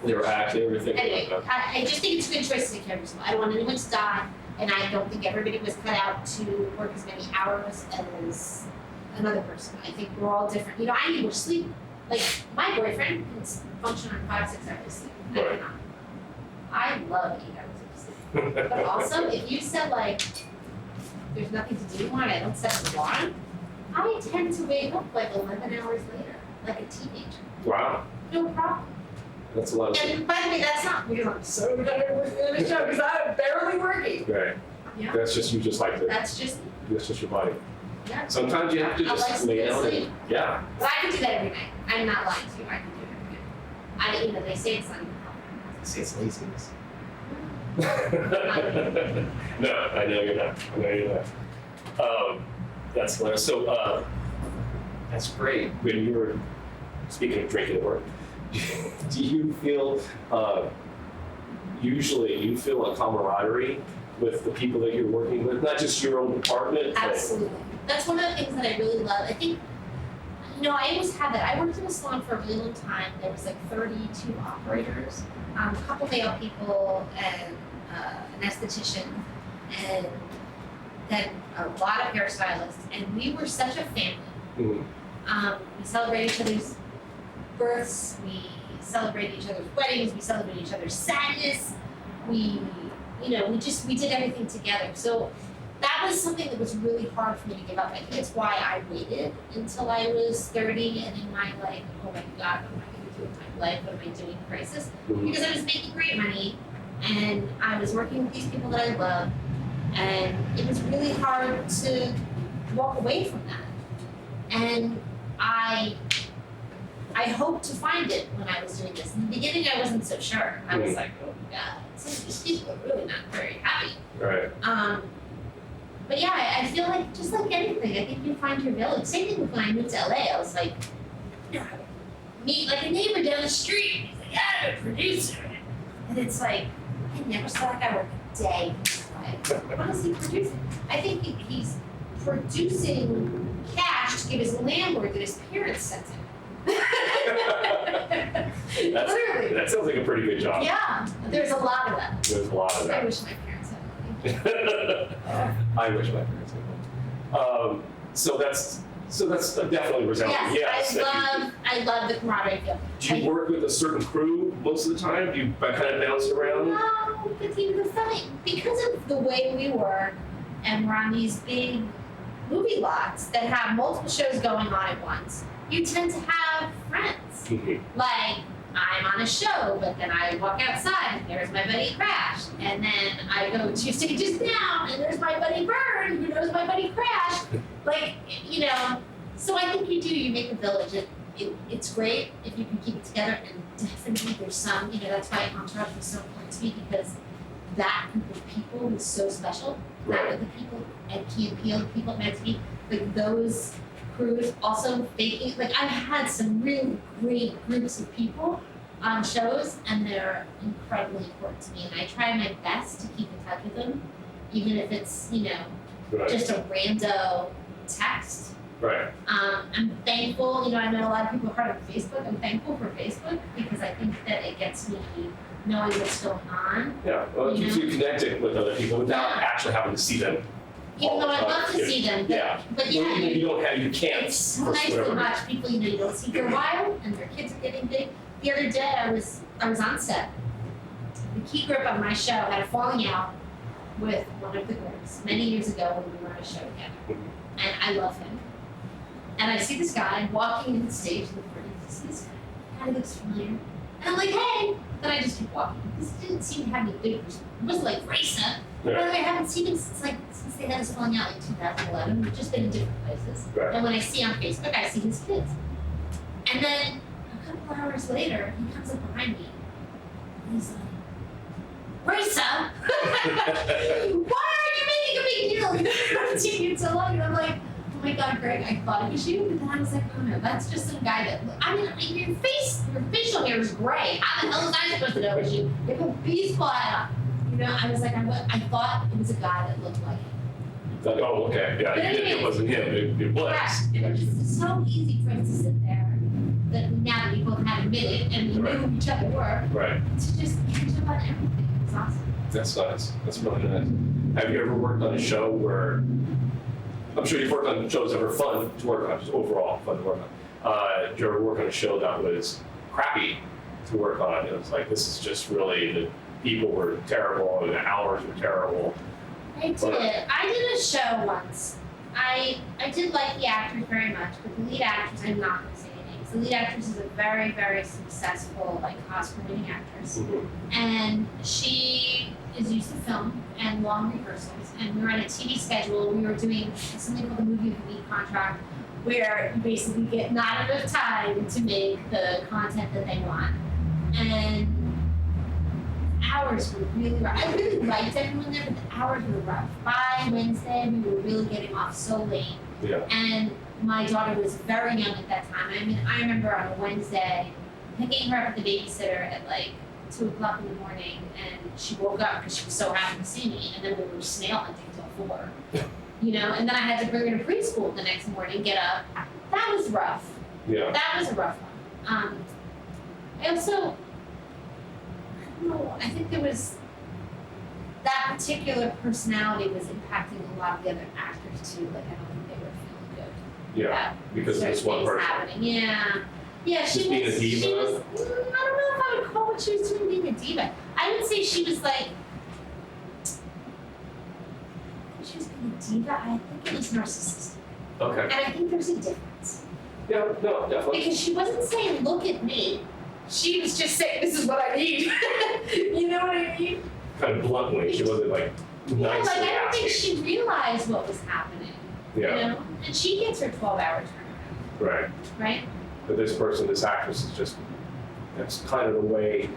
They were thinking Anyway, about that. I just think it's a good choice to take care of yourself. I don't want anyone to die, and I don't think everybody was cut out to work as many hours as another person. I think we're all different. You know, I need more sleep. Like, my boyfriend can function on 5-6 hours of sleep. I Right. cannot. I love 8 hours of sleep. But also, if you said, like, there's nothing to do tomorrow, I don't set an alarm, I tend to wake up like 11 hours later, like a teenager. Wow, No problem. that's a lot of sleep. And by the way, that's not because I'm so tired working on the show, because I'm barely working. Right. Yeah. That's just you. Just like to. That's just, That's just your body. yeah. Sometimes you have to I like just lay to down sleep. and yeah. But I can do that every night. I'm not lying to you. I can do it every night. You know, they say it's not even helpful. Say it's laziness. No, I know you're not. I know you're not. That's hilarious. So that's great. When you were speaking of drinking at work, do you feel usually you feel a camaraderie with the people that you're working with, not just your own department? but- Absolutely. That's one of the things that I really love. I think, you know, I always had that. I worked in a salon for a really long time. There was like 32 operators, a couple male people, and an esthetician, and then a lot of hairstylists. And we were such a family. Mhm. We celebrate each other's births. We celebrate each other's weddings. We celebrate each other's sadness. we did everything together. So that was something that was really hard for me to give up. I think it's why I waited until I was 30 and in my like, oh my God, what am I going to do with my life? What am I doing crisis? Because I was making great money and I was working with these people that I love, and it was really hard to walk away from that. And I hoped to find it when I was doing this. In the beginning, I wasn't so sure. I was like, oh my God, some of these people are really not very happy. Right. But yeah, I feel like just like anything, I think you find your village. Same thing with when I moved to LA. I was like, meet like a neighbor down the street. He's like, yeah, I'm a producer. And it's like, I never saw that guy work a day. Like, what is he producing? I think he's producing cash to give his landlord that his parents sent him. Literally. That sounds like a pretty good job. Yeah, there's a lot of that. There's a lot of that. I wish my parents had money. I wish my parents had one. So that's definitely resounding. Yes, Yes, I love the camaraderie feel. do you work with a certain crew most of the time? Do you kind of bounce around? No, but the funny, because of the way we work, and we're on these big movie lots that have multiple shows going on at once, you tend to have friends. Like, I'm on a show, but then I walk outside and there's my buddy Crash. And then I go 2 stages down and there's my buddy Bird, who knows my buddy Crash. Like, you know, so I think you make a village. It's great if you can keep it together, and definitely there's some, that's why Entourage was so important to me, because that group of people was so special. That with the people at Key and Peele, the people at Meant to Be, like those crews also faking, like I've had some really great groups of people on shows, and they're incredibly important to me, and I try my best to keep in touch with them, even if it's, just a rando text. Right. I'm thankful, I know a lot of people are hard on Facebook. I'm thankful for Facebook because I think that it gets me knowing what's going on. Yeah, well, it keeps you connected with other people without actually having to see them. Even though I'd love to see them, but yeah, you can't. It's so nice to watch people you don't see for a while, and their kids are getting big. The other day, I was on set. The key grip on my show had a falling out with one of the grips many years ago when we were on a show together, and I love him. And I see this guy walking in the stage in the front. I see this guy. He looks familiar. And I'm like, hey. Then I just keep walking. This didn't seem to have any big. It wasn't like Raissa. By the way, I haven't seen him since they had us falling out like 2011. We've just been in different places. Right. And when I see on Facebook, I see his kids. And then a couple hours later, he comes up behind me. And he's like, Raissa, why are you making a big deal? I've seen you so long. And I'm like, oh my God, Greg, I thought it was you. But then I was like, oh no, that's just some guy that, your facial hair is gray. How the hell was I supposed to know it was you? You have a bee spot on. I was like, I thought it was a guy that looked like him. Oh, okay. Yeah, But it wasn't him. It was. Correct. And it's just so easy for us to sit there, that now that we both had admitted and we knew who each other were, Right. to just catch up on everything. It's awesome. That's nice. That's really nice. Have you ever worked on a show where, I'm sure you've worked on shows that were fun to work on, just overall fun to work on. Did you ever work on a show that was crappy to work on? It was like, this is just really, the people were terrible and the hours were terrible. I did a show once. I did like the actors very much, but the lead actress, I'm not going to say any names. The lead actress is a very, very successful, Oscar-winning actress. And she is used to film and long rehearsals. And we were on a TV schedule. We were doing something called the Movie of the Week contract, where you basically get not enough time to make the content that they want. And hours were really rough. I really liked everyone there, but the hours were rough. By Wednesday, we were really getting off so late. Yeah. And my daughter was very young at that time. I remember on a Wednesday picking her up at the babysitter at 2 o'clock in the morning, and she woke up because she was so happy to see me, and then we were snail hunting till 4. And then I had to bring her to preschool the next morning, get up. That was rough. Yeah. That was a rough one. I think there was, that particular personality was impacting a lot of the other actors too. I don't think they were feeling good. Yeah, because of this one person. Happening. Yeah. Yeah, Just being a diva? she was, I don't know if I would call what she was doing being a diva. I would say she was like, she was being a diva, I think it was narcissistic. Okay. And I think there's a difference. Yeah, no, definitely. Because she wasn't saying, look at me. She was just saying, this is what I need. You know what I mean? Kind of bluntly, she wasn't like Yeah, nicely like I don't think asking. she realized what was happening. Yeah, You know? And she gets her 12-hour turnaround, right. right? But this person, this actress, is just, that's kind of the way,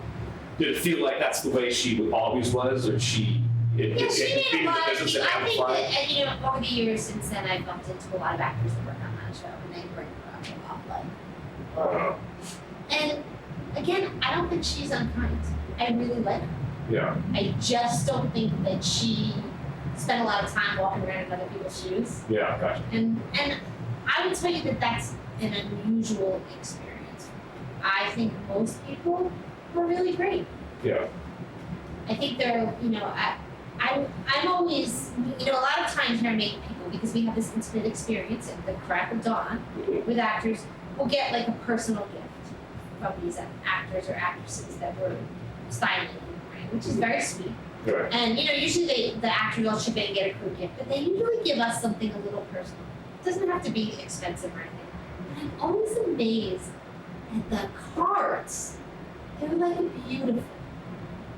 did it feel like that's the way she always was, or she, Yeah, she made a lot of, business I think amplified? that, and you know, over the years since then, I've bumped into a lot of actors that work on that show, and they bring her up a lot, like, and again, I don't think she's unkind. I really like her. Yeah, I just don't think that she spent a lot of time walking around in other people's shoes. yeah, gotcha. And I would tell you that that's an unusual experience. I think most people were really great. Yeah, I think they're, you know, I'm always, you know, a lot of times when I meet people, because we have this intimate experience at the crack of dawn with actors, we'll get like a personal gift from these actors or actresses that were styling, right? Which is very sweet. right. And you know, usually the actors all chip in and get a crew gift, but they usually give us something a little personal. It doesn't have to be expensive or anything. But I'm always amazed at the cards. They're like beautiful.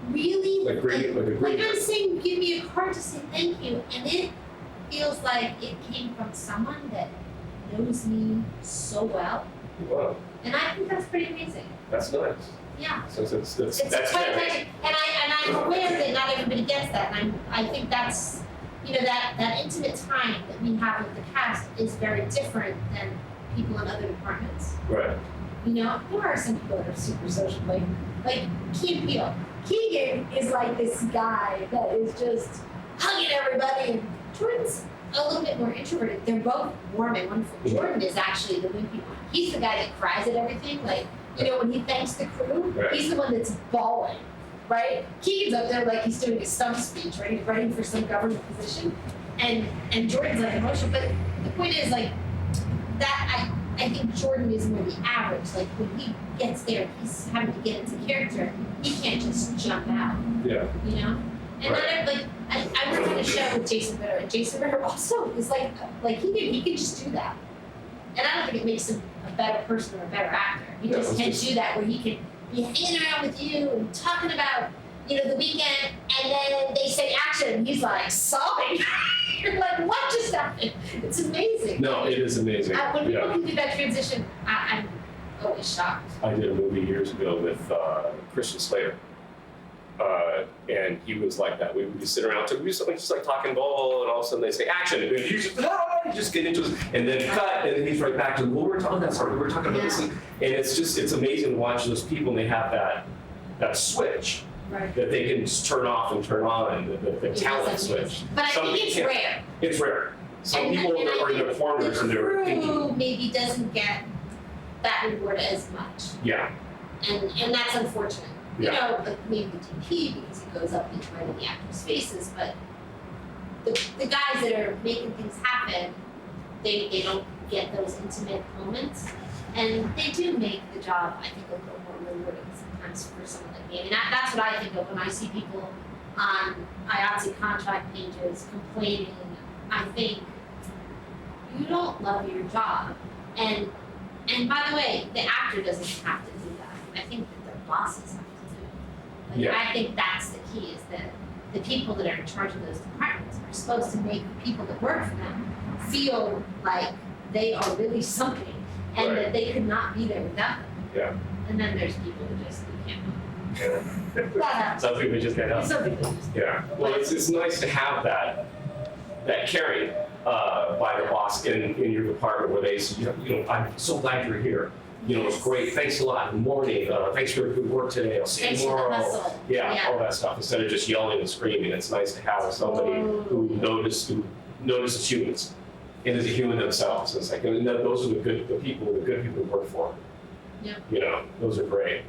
Really, Like great, like a like great. I'm saying, give me a card to say thank you, and it feels like it came from someone that knows me so well, Wow, and I think that's pretty amazing. that's nice. Yeah. So that's It's that's quite very, touching, and I'm aware that not everybody gets that, and I think that's, you know, that intimate time that we have with the cast is very different than people in other departments. right. You know, there are some people that are super social, like Keegan Peele. Keegan is like this guy that is just hugging everybody, and Jordan's a little bit more introverted. They're both warm and wonderful. Jordan is actually the wimpy one. He's the guy that cries at everything, like, you know, when he thanks the crew, Right. he's the one that's bawling, right? Keegan's up there like he's doing a stump speech, right? He's running for some government position, and Jordan's like emotional. But the point is, like, that I think Jordan is more the average. Like when he gets there, he's having to get into character. He can't just jump out, Yeah, you know. And Right. then I worked on a show with Jason Ritter, and Jason Ritter also is like he can just do that. And I don't think it makes him a better person or a better actor. He Yeah, just it's can just- do that where he can be hanging around with you and talking about, you know, the weekend, and then they say action, and he's like sobbing. You're like, what just happened? It's amazing. no, it is amazing. When people Yeah, can do that transition, I'm always shocked. I did a movie years ago with Christian Slater. And he was like that. We would just sit around, we just like talking ball, and all of a sudden they say action, and you just get into it, and then cut, and then he's right back to what we're talking about. Sorry, we're talking about this, and it's amazing to watch those people, and they have that switch Right. that they can just turn off and turn on, the talent switch. But I Some think it's can't. rare. It's rare. Some And- people and I are in think their corners and the they're thinking, crew maybe doesn't get that reward as much, yeah, and that's unfortunate. You Yeah. know, like maybe the DP because it goes up into right in the actors' faces, but the guys that are making things happen, they don't get those intimate moments, and they do make the job, I think, a little more rewarding sometimes for someone like me. I mean, that's what I think of when I see people on IATSE contract pages complaining. I think you don't love your job, and by the way, the actor doesn't have to do that. I think that their bosses have to do it. Like, Yeah. I think that's the key, is that the people that are in charge of those departments are supposed to make the people that work for them feel like they are really something, and Right. that they could not be there without them. yeah. And then there's people who just you can't help. That happens. Some people just can't help. Some people just Yeah, well, it's nice to have that caring by the boss in your department where they say, you know, I'm so glad you're here. You know, it's great. Thanks a lot. Good morning. Thanks for good work today. I'll see you Thanks for the tomorrow. hustle. Yeah, Yeah. all that stuff. Instead of just yelling and screaming, it's nice to have somebody who notices humans and is a human themselves. It's like, and those are the good people to work for. Yeah. You know, those are great.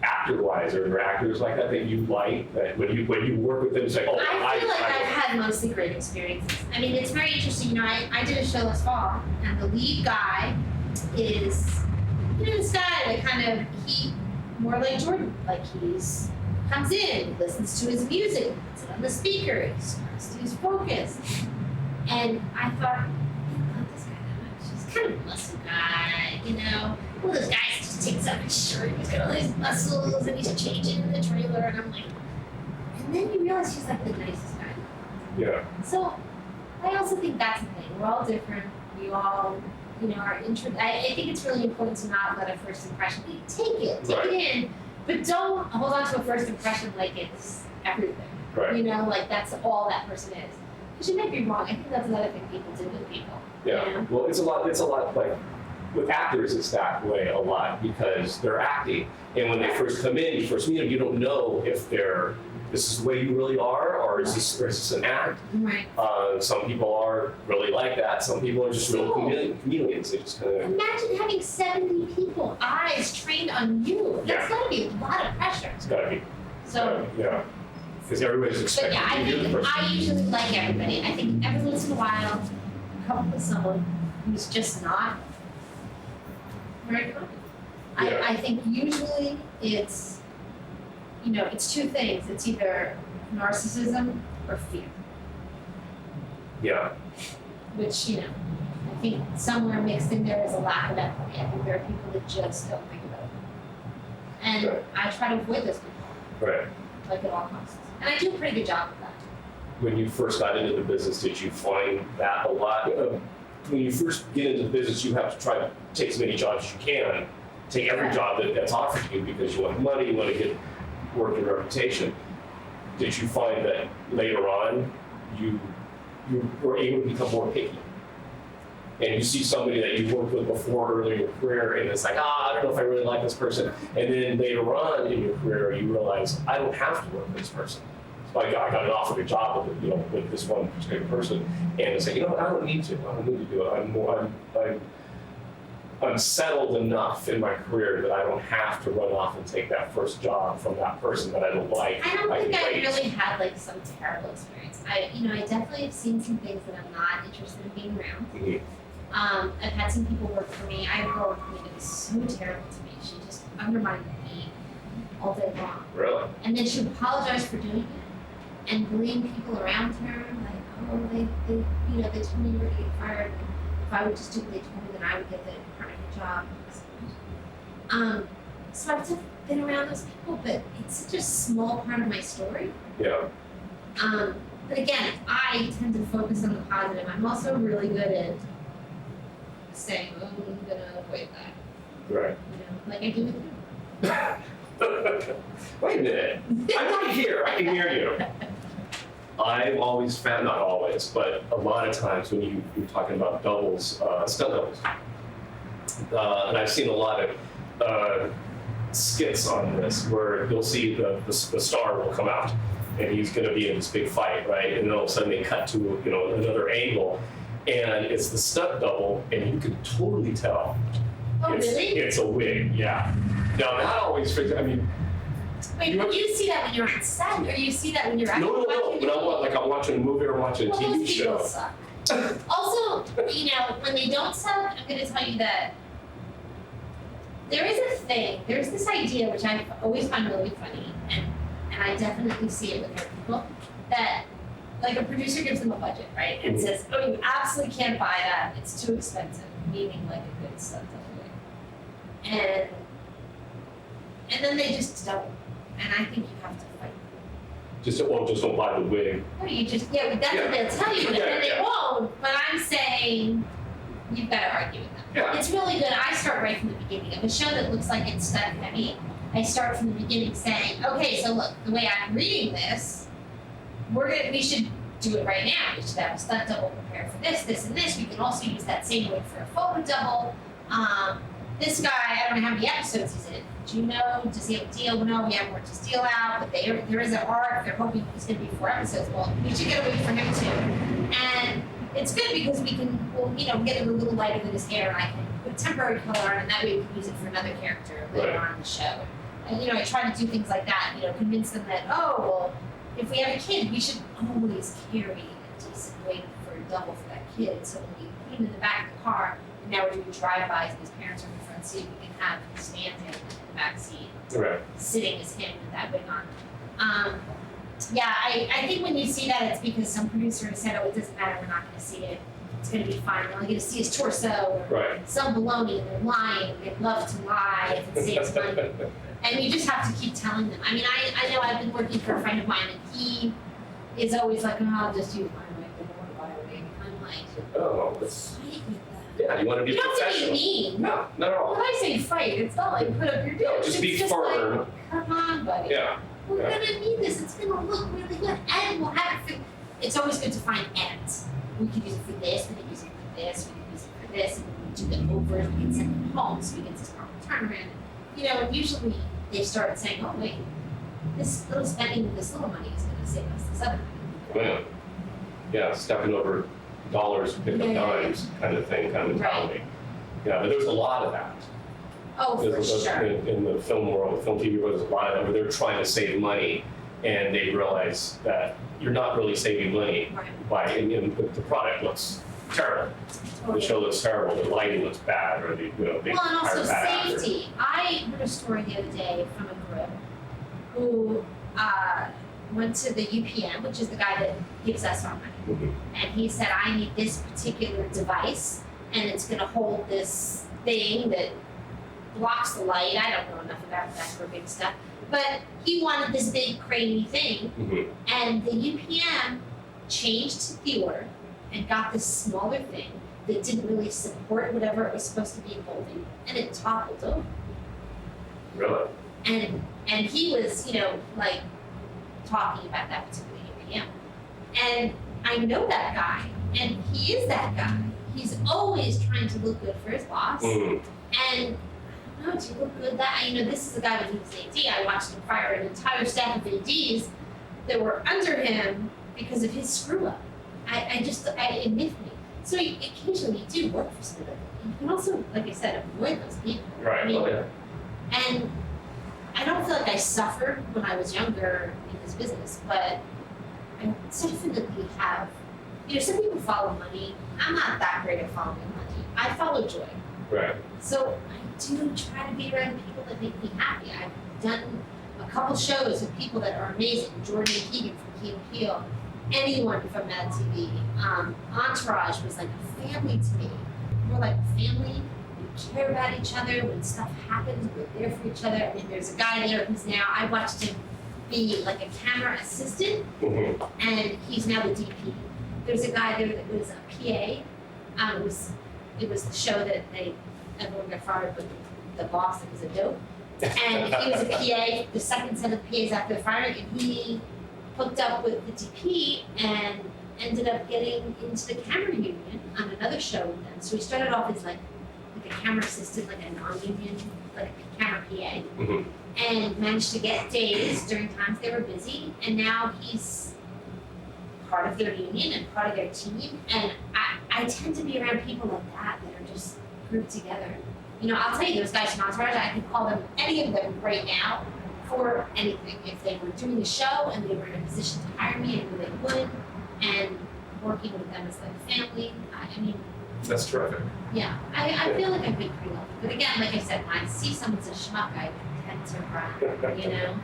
Actor-wise, are there actors like that you like, that when you work with them, it's like, oh, I feel like I've had mostly great experiences. I mean, it's very interesting. You know, I did a show last fall, and the lead guy is this guy that kind of, he, more like Jordan, like comes in, listens to his music, puts it on the speaker, he starts to use focus. And I thought, I didn't love this guy that much. He's kind of a muscle guy, you know? Well, this guy just takes off his shirt, he's got all these muscles, and he's changing in the trailer, and I'm like, and then you realize he's like the nicest guy. Yeah. So I also think that's the thing. We're all different. We all, you know, are I think it's really important to not let a first impression be. Take it in, but don't hold on to a first impression like it's everything. Right. You know, like that's all that person is. Because you might be wrong. I think that's another thing people do with people. Yeah. You know? Well, it's a lot like with actors. It's that way a lot because they're acting, and when they first come in, you first meet them, you don't know if this is the way you really are, or is this an act? Right. Some people are really like that. Some people are just real chameleons. They just kind of. Imagine having 70 people, eyes trained on you. That's gotta be a lot of pressure. It's gotta be. So. Yeah. Because everybody's But expecting yeah, I to be the think person. I usually like everybody. I think every once in a while, come up with someone who's just not very confident. Yeah. I think usually it's, you know, it's two things. It's either narcissism or fear, Yeah. which, you know, I think somewhere mixed in there is a lack of empathy. I think there are people that just don't think about it. And Right. I try to avoid those people, Right. like at all costs. And I do a pretty good job of that. When you first got into the business, did you find that a lot? When you first get into the business, you have to try to take as many jobs as you can. Take every job that's offered to you because you want money, you want to get work and reputation. Did you find that later on you were able to become more picky? And you see somebody that you worked with before earlier in your career, and it's like, I don't know if I really like this person. And then later on in your career, you realize, I don't have to work with this person. So I got an offer a job with this one particular person, and it's like, I don't need to. I don't need to do it. I'm settled enough in my career that I don't have to run off and take that first job from that person that I don't like. I don't think I wait. really had like some terrible experience. I definitely have seen some things that I'm not interested in being around. Mhm. I've had some people work for me. I had a girl work for me that was so terrible to me. She just undermined me all day long. Really? And then she would apologize for doing it and blame people around her, like, oh, they told me you were getting fired. If I would just do what they told me, then I would get the permanent job. So I've just been around those people, but it's such a small part of my story. Yeah. But again, I tend to focus on the positive. I'm also really good at saying, oh, I'm gonna avoid that. Right. Like I do with you. Wait a minute. I'm right here. I can hear you. I've always found, not always, but a lot of times when you're talking about doubles, stunt doubles, and I've seen a lot of skits on this where you'll see the star will come out and he's going to be in this big fight, right? And then all of a sudden they cut to another angle, and it's the stunt double, and you can totally tell. Oh, really? It's a wig, yeah. Now that always fits. I mean. Wait, but you see that when you're on set, or you see that when you're actually No. watching When I'm watching a movie or watching a TV those show. people suck. Also, when they don't suck, I'm going to tell you that there is a thing, there's this idea which I always find really funny, and I definitely see it with other people, that like a producer gives them a budget, right, and says, oh, you absolutely can't buy that, it's too expensive, meaning like a good stunt double wig. And then they just don't. And I think you have to fight. Just don't buy the wig. No, you just, that's what they'll tell you, but then they won't. But I'm saying, you've got to argue with them. Yeah. It's really good. I start right from the beginning of a show that looks like it's stunt heavy. I start from the beginning saying, okay, so look, the way I'm reading this, we should do it right now. We should have a stunt double prepare for this, this, and this. We can also use that same wig for a photo double. This guy, I don't know how many episodes he's in. Do you know? Does he have a deal? No, we haven't worked his deal out, but there is an arc. They're hoping he's going to be 4 episodes. Well, we should get a wig for him too. And it's good because we'll get it a little lighter than his hair, and I can put temporary color on, and that way we can use it for another character later on in the show. And I try to do things like that. Convince them that if we have a kid, we should always carry a decent wig for a double for that kid. So when we put him in the back of the car, and now we're doing drive-bys, and his parents are in the front seat, we can have him standing in the back seat, Right. sitting as him with that wig on. Yeah, I think when you see that, it's because some producer has said, oh, it doesn't matter, we're not gonna see it. It's gonna be fine, we're only gonna see his torso, or Right. some baloney, they're lying, they love to lie if it saves money. And you just have to keep telling them. I mean, I know I've been working for a friend of mine, and he is always like, oh, I'll just use my wig, I don't wanna buy a wig. I'm like, Oh, that's, fight with them. yeah, you want to be You don't have to professional. be mean. No, not at all. When I say fight, it's not like put up your dick. No, just it's be just firm. like, come on, buddy. Yeah. We're Yeah. gonna need this. It's gonna look really good, and we'll have it for. It's always good to find ends. We could use it for this. We could use it for this. We could use it for this. And we could do the overs. We can send them home so we get this proper turnaround. You know, and usually they start saying, "Oh wait, this little spending of this little money is gonna save us this other money." Well, yeah, stepping over dollars, pick up Yeah. dimes, kind of thing, kind of mentality. Yeah, but there's a lot of that. Oh, for sure. In the film world, film TV world, there's a lot of that where they're trying to save money, and they realize that you're not really saving money Right. by, and the product looks terrible. The Totally. show looks terrible, the lighting looks bad, or they Well, and also hire bad actors. safety. I heard a story the other day from a grip who went to the UPM, which is the guy that gives us our money, Mhm. and he said, I need this particular device, and it's gonna hold this thing that blocks the light. I don't know enough about that for big stuff, but he wanted this big craney thing, Mhm. and the UPM changed the order and got this smaller thing that didn't really support whatever it was supposed to be holding, and it toppled over. Really? And he was, you know, like talking about that particular UPM. And I know that guy, and he is that guy. He's always trying to look good for his boss. Mhm. And I don't know, to look good that you know, this is the guy when he was AD. I watched him fire an entire staff of ADs that were under him because of his screw up. It miffed me. So occasionally you do work for somebody. You can also, like I said, avoid those people. Right, I mean, okay. and I don't feel like I suffered when I was younger in this business, but I definitely have. You know, some people follow money. I'm not that great at following money. I follow joy. Right. So I do try to be around people that make me happy. I've done a couple shows with people that are amazing. Jordan and Keegan from Key and Peele, anyone from Mad TV. Entourage was like a family to me. We're like a family. We care about each other. When stuff happens, we're there for each other. I mean, there's a guy there who's now, I watched him be like a camera assistant, Mhm. and he's now the DP. There's a guy there that was a PA. It was the show that everyone got fired, but the boss that was a dope. And he was a PA, the second set of PAs after the firing, and he hooked up with the DP and ended up getting into the camera union on another show with them. So he started off as like a camera assistant, like a non-union, like a camera PA, Mhm. and managed to get days during times they were busy. And now he's part of their union and part of their team. And I tend to be around people like that are just grouped together. You know, I'll tell you, those guys from Entourage, I could call them, any of them right now, for anything. If they were doing the show and they were in a position to hire me, I knew they would. And working with them as like family, I mean, That's terrific. yeah, I feel like I've been pretty lucky. But again, like I said, when I see someone's a schmuck, I tend to run, you know?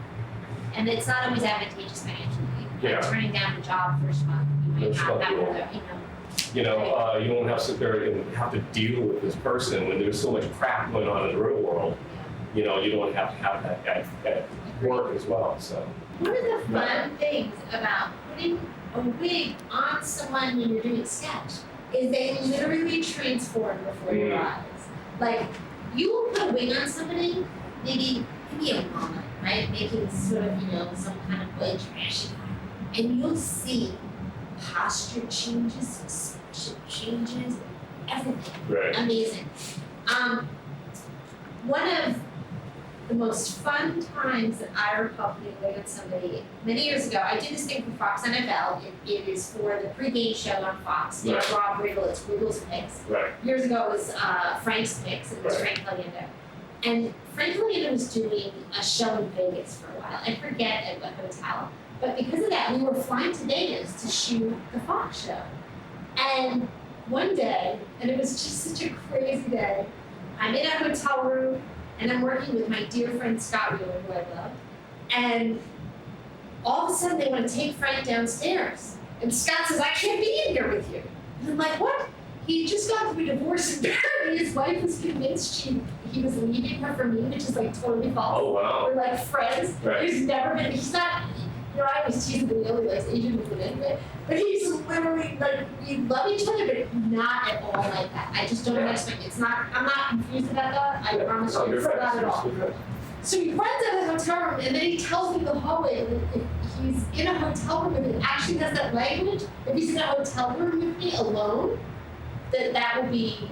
And it's not always advantageous financially. Yeah. Like turning down a job for a schmuck, you might No not schmuck have deal. another, you know. You know, you won't have to sit there and have to deal with this person when there's so much crap going on in the real world. You know, you don't have to have that at work as well. So One of the fun things about putting a wig on someone when you're doing a sketch is they literally transform before your eyes. Like, you will put a wig on somebody, maybe a mama, right? Making sort of, you know, some kind of like trashy guy. And you'll see posture changes, expression changes, everything. right. Amazing. One of the most fun times that I recall putting a wig on somebody many years ago, I did this thing for Fox NFL. It is for the pregame show on Fox. You know, Right. Rob Riggle, it's Riggle's Picks. Right. Years ago it was Frank's Picks, and it was Right. Frank Caliendo. And Frank Caliendo was doing a show in Vegas for a while. I forget at what hotel. But because of that, we were flying to Vegas to shoot the Fox show. And one day, and it was just such a crazy day, I'm in a hotel room, and I'm working with my dear friend Scott Wheeler, who I love, and all of a sudden they want to take Frank downstairs. And Scott says, I can't be in here with you. And I'm like, what? He just got through a divorce, and apparently his wife was convinced he was leaving her for me, which is like totally false. Oh, wow. We're like friends. Right. He's never been, he's not, you know, I was teasing that he only likes Asian women, but he's literally like, we love each other, but not at all like that. I just don't expect it's not, I'm not confused about that. I promise you, it's not at all. So he runs out of the hotel room, and then he tells me the hallway that if he's in a hotel room, and it actually has that language, if he's in a hotel room with me alone, that will be,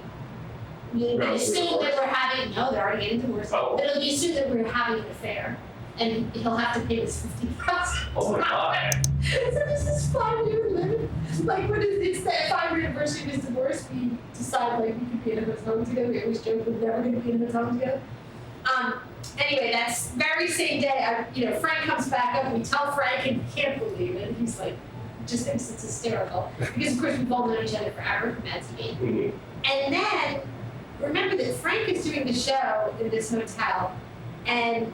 they assume that we're having, no, they're already getting divorced, but it'll be assumed that we're having an affair, and he'll have to pay this $50,000. Oh my God. So this is 5 year limit. Like when it's that 5-year anniversary of his divorce, we decide like we could be in a hotel room together. We always joke we're never going to be in a hotel room together. Anyway, that's very same day. Frank comes back up. We tell Frank, and he can't believe it. He's like, just thinks it's hysterical because of course we've all known each other forever from Mad TV. Mm-hmm. And then remember that Frank is doing the show in this hotel, and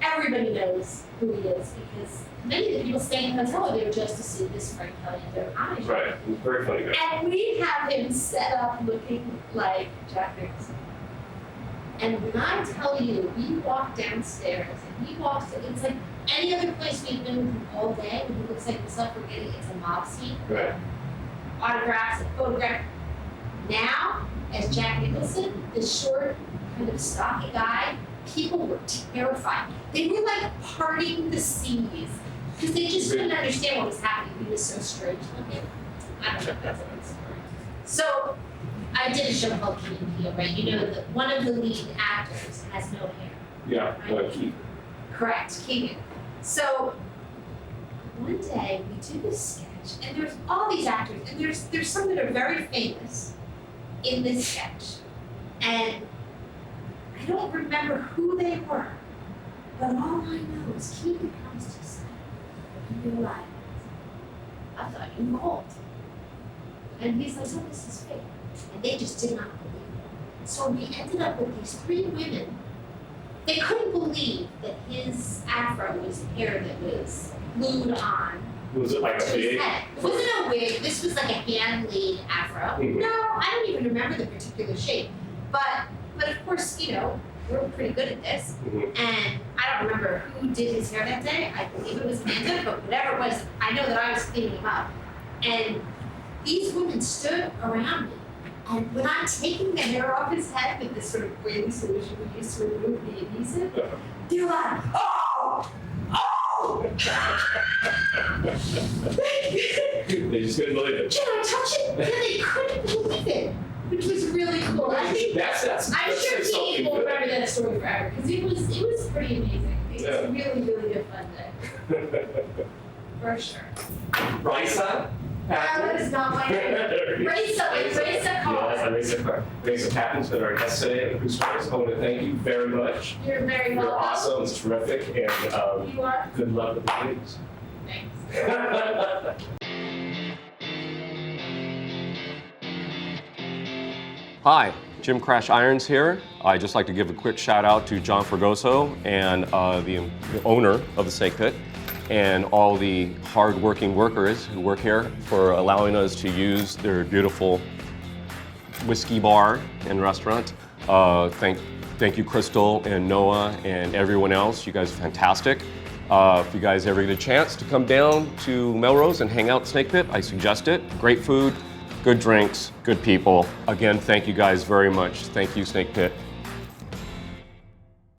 everybody knows who he is because many of the people staying in the hotel are there just to see this Frank Kelly and their comedy show. Right, very funny guy. And we have him set up looking like Jack Nicholson. And when I tell you, we walk downstairs and he walks, it's like any other place we've been with him all day, when he looks like himself, we're getting it's a mob scene. Right. Autographs and photographs. Now, as Jack Nicholson, the short, kind of stocky guy, people were terrified. They were like parting the seas because they just couldn't understand what was happening. He was so strange looking. I don't know if that's a good story. So, I did a show called Key and Peele, right? You know, one of the lead actors has no hair. Yeah, Right? Keith. Correct, Keegan. So one day we do this sketch, and there's all these actors, and there's some that are very famous in this sketch, and I don't remember who they were, but all I know is Keegan comes to say, "You realize I thought you were old," and he's like, "Oh, this is fake," and they just did not believe it. So we ended up with these 3 women. They couldn't believe that his afro was hair that was glued on Was it like a to his big? head. It wasn't a wig, this was like a hand-laid afro. Mhm. No, I don't even remember the particular shape. But of course, we're pretty good at this. Mhm. And I don't remember who did his hair that day. I believe it was Amanda, but whatever it was, I know that I was cleaning him up. And these women stood around me. And when I'm taking the hair off his head with this sort of wig solution we used to remove the adhesive, they're like, oh! They just couldn't believe it. Can I touch it? And they couldn't believe it, which was really cool. I think That's I'm sure something people will good. remember that story forever because it was pretty amazing. It was Yeah. really, really a fun day, for sure. Raissa? That is not my name. Raissa Carr. Yes, Raissa Patton's been our guest today at the Cruise Stories. I want to thank you very much. You're very You're welcome. awesome, it's terrific, and You are. good luck with the meetings. Thanks. Hi, Jim Crash Irons here. I'd just like to give a quick shout out to John Fregoso and the owner of the Snake Pit and all the hard-working workers who work here for allowing us to use their beautiful whiskey bar and restaurant. Thank you, Crystal and Noah and everyone else. You guys are fantastic. If you guys ever get a chance to come down to Melrose and hang out at Snake Pit, I suggest it. Great food, good drinks, good people. Again, thank you guys very much. Thank you, Snake Pit.